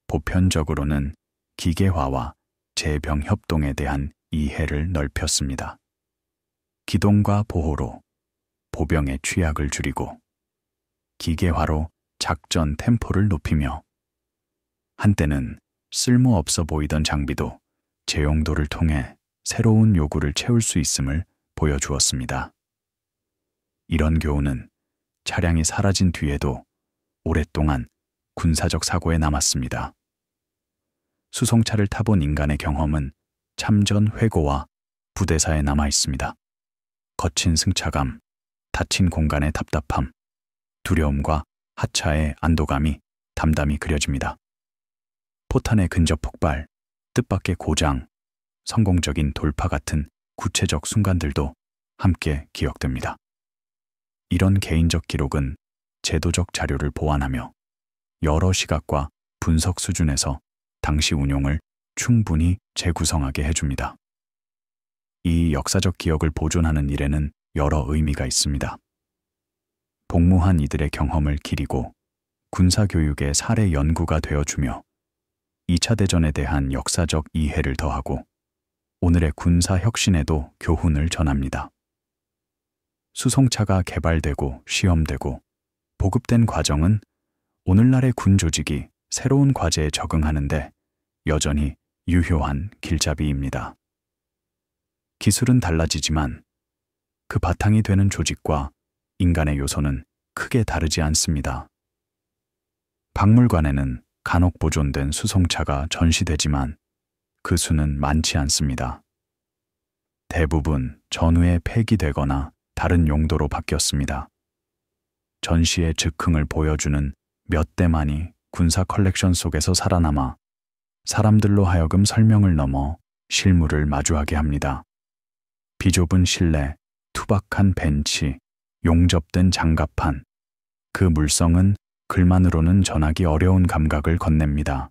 보편적으로는 기계화와 재병 협동에 대한 이해를 넓혔습니다. 기동과 보호로 보병의 취약을 줄이고, 기계화로 작전 템포를 높이며, 한때는 쓸모없어 보이던 장비도 재용도를 통해 새로운 요구를 채울 수 있음을 보여주었습니다. 이런 교훈은 차량이 사라진 뒤에도 오랫동안 군사적 사고에 남았습니다. 수송차를 타본 인간의 경험은 참전 회고와 부대사에 남아 있습니다. 거친 승차감, 닫힌 공간의 답답함, 두려움과 하차의 안도감이 담담히 그려집니다. 포탄의 근접 폭발, 뜻밖의 고장, 성공적인 돌파 같은 구체적 순간들도 함께 기억됩니다. 이런 개인적 기록은 제도적 자료를 보완하며 여러 시각과 분석 수준에서 당시 운용을 충분히 재구성하게 해줍니다. 이 역사적 기억을 보존하는 일에는 여러 의미가 있습니다. 복무한 이들의 경험을 기리고 군사교육의 사례 연구가 되어주며 2차 대전에 대한 역사적 이해를 더하고 오늘의 군사 혁신에도 교훈을 전합니다. 수송차가 개발되고 시험되고 보급된 과정은 오늘날의 군 조직이 새로운 과제에 적응하는데 여전히 유효한 길잡이입니다. 기술은 달라지지만 그 바탕이 되는 조직과 인간의 요소는 크게 다르지 않습니다. 박물관에는 간혹 보존된 수송차가 전시되지만 그 수는 많지 않습니다. 대부분 전후에 폐기되거나 다른 용도로 바뀌었습니다. 전시의 즉흥을 보여주는 몇 대만이 군사 컬렉션 속에서 살아남아 사람들로 하여금 설명을 넘어 실물을 마주하게 합니다. 비좁은 실내, 투박한 벤치, 용접된 장갑판, 그 물성은 글만으로는 전하기 어려운 감각을 건넵니다.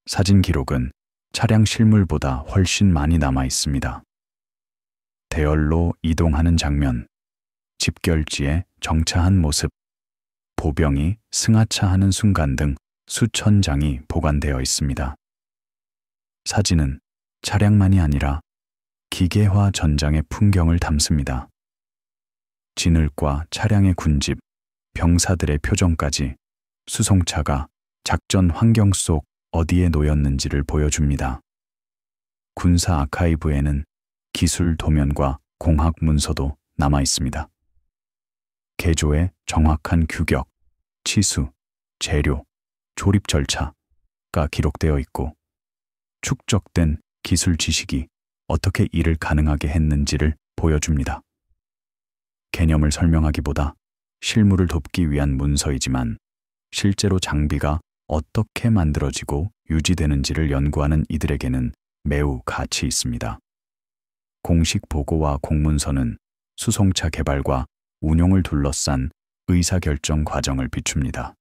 사진 기록은 차량 실물보다 훨씬 많이 남아 있습니다. 대열로 이동하는 장면, 집결지에 정차한 모습, 보병이 승하차하는 순간 등 수천 장이 보관되어 있습니다. 사진은 차량만이 아니라 기계화 전장의 풍경을 담습니다. 진흙과 차량의 군집, 병사들의 표정까지 수송차가 작전 환경 속 어디에 놓였는지를 보여줍니다. 군사 아카이브에는 기술 도면과 공학 문서도 남아 있습니다. 개조의 정확한 규격, 치수, 재료, 조립 절차가 기록되어 있고 축적된 기술 지식이 어떻게 이를 가능하게 했는지를 보여줍니다. 개념을 설명하기보다 실물을 돕기 위한 문서이지만 실제로 장비가 어떻게 만들어지고 유지되는지를 연구하는 이들에게는 매우 가치 있습니다. 공식 보고와 공문서는 수송차 개발과 운용을 둘러싼 의사결정 과정을 비춥니다.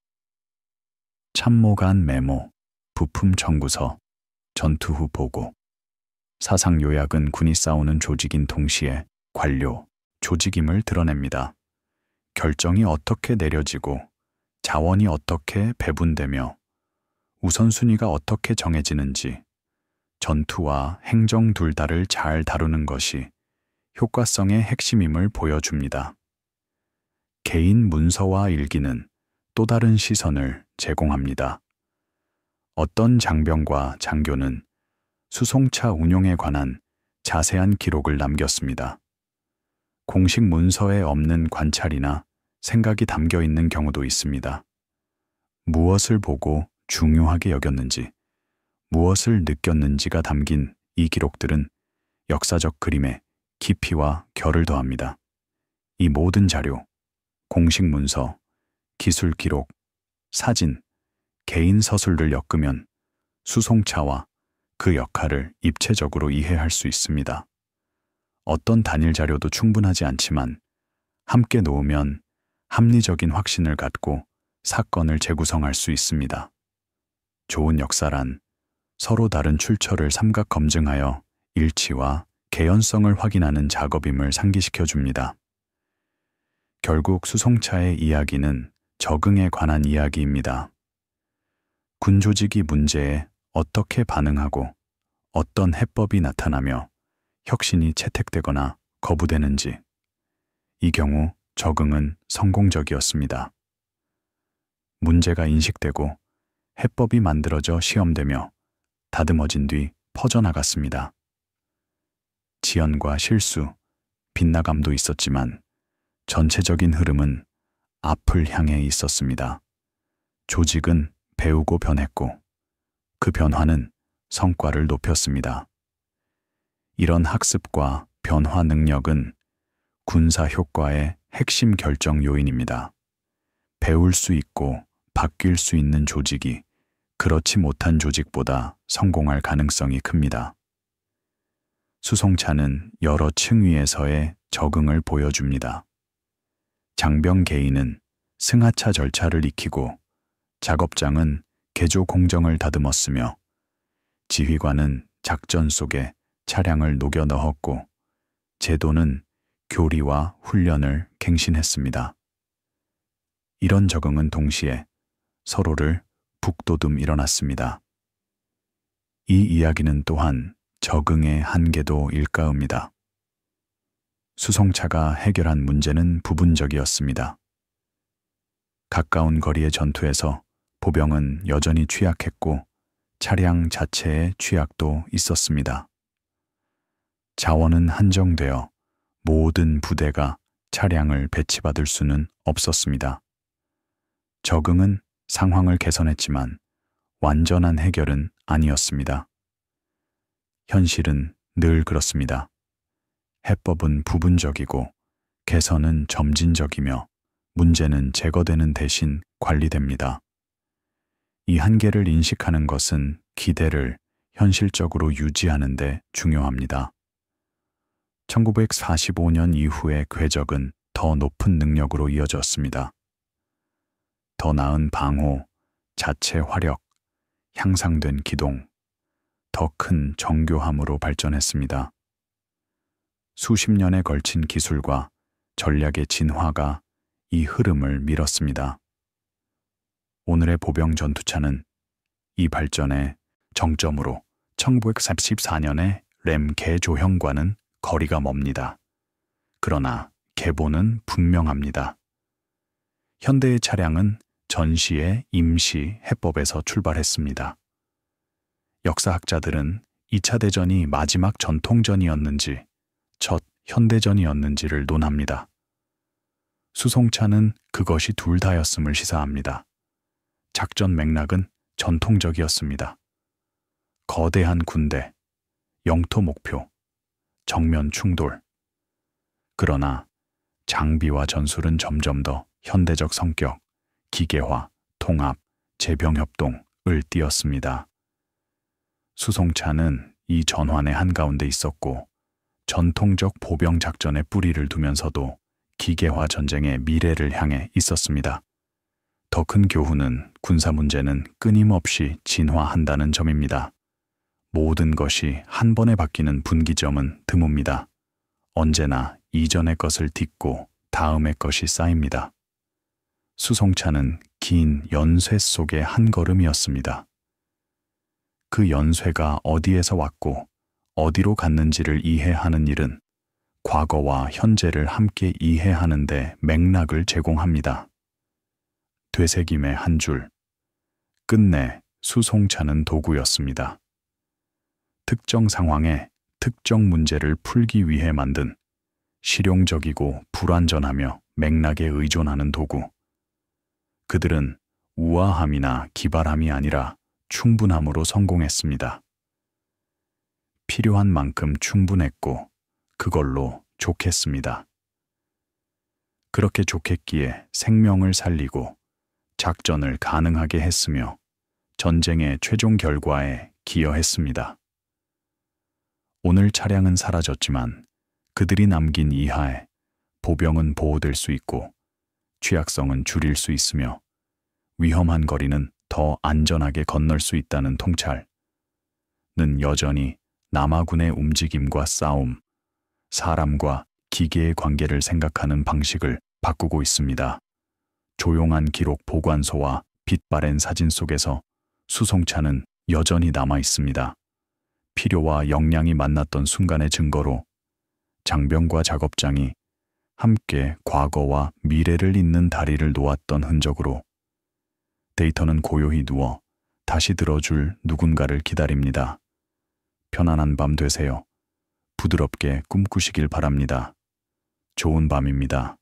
참모간 메모, 부품 청구서, 전투 후 보고, 사상 요약은 군이 싸우는 조직인 동시에 관료, 조직임을 드러냅니다. 결정이 어떻게 내려지고 자원이 어떻게 배분되며 우선순위가 어떻게 정해지는지 전투와 행정 둘 다를 잘 다루는 것이 효과성의 핵심임을 보여줍니다. 개인 문서와 일기는 또 다른 시선을 제공합니다. 어떤 장병과 장교는 수송차 운용에 관한 자세한 기록을 남겼습니다. 공식 문서에 없는 관찰이나 생각이 담겨 있는 경우도 있습니다. 무엇을 보고 중요하게 여겼는지, 무엇을 느꼈는지가 담긴 이 기록들은 역사적 그림에 깊이와 결을 더합니다. 이 모든 자료, 공식 문서, 기술 기록, 사진, 개인 서술을 엮으면 수송차와 그 역할을 입체적으로 이해할 수 있습니다. 어떤 단일 자료도 충분하지 않지만 함께 놓으면 합리적인 확신을 갖고 사건을 재구성할 수 있습니다. 좋은 역사란 서로 다른 출처를 삼각 검증하여 일치와 개연성을 확인하는 작업임을 상기시켜 줍니다. 결국 수송차의 이야기는 적응에 관한 이야기입니다. 군 조직이 문제에 어떻게 반응하고 어떤 해법이 나타나며 혁신이 채택되거나 거부되는지, 이 경우 적응은 성공적이었습니다. 문제가 인식되고 해법이 만들어져 시험되며 다듬어진 뒤 퍼져나갔습니다. 지연과 실수, 빗나감도 있었지만 전체적인 흐름은 앞을 향해 있었습니다. 조직은 배우고 변했고 그 변화는 성과를 높였습니다. 이런 학습과 변화 능력은 군사 효과의 핵심 결정 요인입니다. 배울 수 있고 바뀔 수 있는 조직이 그렇지 못한 조직보다 성공할 가능성이 큽니다. 수송차는 여러 층위에서의 적응을 보여줍니다. 장병 개인은 승하차 절차를 익히고 작업장은 개조 공정을 다듬었으며 지휘관은 작전 속에 차량을 녹여 넣었고 제도는 교리와 훈련을 갱신했습니다. 이런 적응은 동시에 서로를 북돋움 일어났습니다. 이 이야기는 또한 적응의 한계도 일깨웁니다. 수송차가 해결한 문제는 부분적이었습니다. 가까운 거리의 전투에서 보병은 여전히 취약했고 차량 자체의 취약도 있었습니다. 자원은 한정되어 모든 부대가 차량을 배치받을 수는 없었습니다. 적응은 상황을 개선했지만 완전한 해결은 아니었습니다. 현실은 늘 그렇습니다. 해법은 부분적이고 개선은 점진적이며 문제는 제거되는 대신 관리됩니다. 이 한계를 인식하는 것은 기대를 현실적으로 유지하는 데 중요합니다. 1945년 이후의 궤적은 더 높은 능력으로 이어졌습니다. 더 나은 방호, 자체 화력, 향상된 기동, 더 큰 정교함으로 발전했습니다. 수십 년에 걸친 기술과 전략의 진화가 이 흐름을 밀었습니다. 오늘의 보병 전투차는 이 발전의 정점으로 1944년의 램 개조형과는 거리가 멉니다. 그러나 계보는 분명합니다. 현대의 차량은 전시의 임시 해법에서 출발했습니다. 역사학자들은 2차 대전이 마지막 전통전이었는지 첫 현대전이었는지를 논합니다. 수송차는 그것이 둘 다였음을 시사합니다. 작전 맥락은 전통적이었습니다. 거대한 군대, 영토 목표, 정면 충돌. 그러나 장비와 전술은 점점 더 현대적 성격, 기계화, 통합, 재병협동을 띄었습니다. 수송차는 이 전환의 한가운데 있었고 전통적 보병 작전에 뿌리를 두면서도 기계화 전쟁의 미래를 향해 있었습니다. 더 큰 교훈은 군사 문제는 끊임없이 진화한다는 점입니다. 모든 것이 한 번에 바뀌는 분기점은 드뭅니다. 언제나 이전의 것을 딛고 다음의 것이 쌓입니다. 수송차는 긴 연쇄 속의 한 걸음이었습니다. 그 연쇄가 어디에서 왔고 어디로 갔는지를 이해하는 일은 과거와 현재를 함께 이해하는 데 맥락을 제공합니다. 되새김의 한 줄. 끝내 수송차는 도구였습니다. 특정 상황에 특정 문제를 풀기 위해 만든 실용적이고 불완전하며 맥락에 의존하는 도구. 그들은 우아함이나 기발함이 아니라 충분함으로 성공했습니다. 필요한 만큼 충분했고 그걸로 좋겠습니다. 그렇게 좋겠기에 생명을 살리고 작전을 가능하게 했으며 전쟁의 최종 결과에 기여했습니다. 오늘 차량은 사라졌지만 그들이 남긴 이하에 보병은 보호될 수 있고 취약성은 줄일 수 있으며 위험한 거리는 더 안전하게 건널 수 있다는 통찰은 여전히 남아군의 움직임과 싸움, 사람과 기계의 관계를 생각하는 방식을 바꾸고 있습니다. 조용한 기록 보관소와 빛바랜 사진 속에서 수송차는 여전히 남아 있습니다. 필요와 역량이 만났던 순간의 증거로 장병과 작업장이 함께 과거와 미래를 잇는 다리를 놓았던 흔적으로 데이터는 고요히 누워 다시 들어줄 누군가를 기다립니다. 편안한 밤 되세요. 부드럽게 꿈꾸시길 바랍니다. 좋은 밤입니다.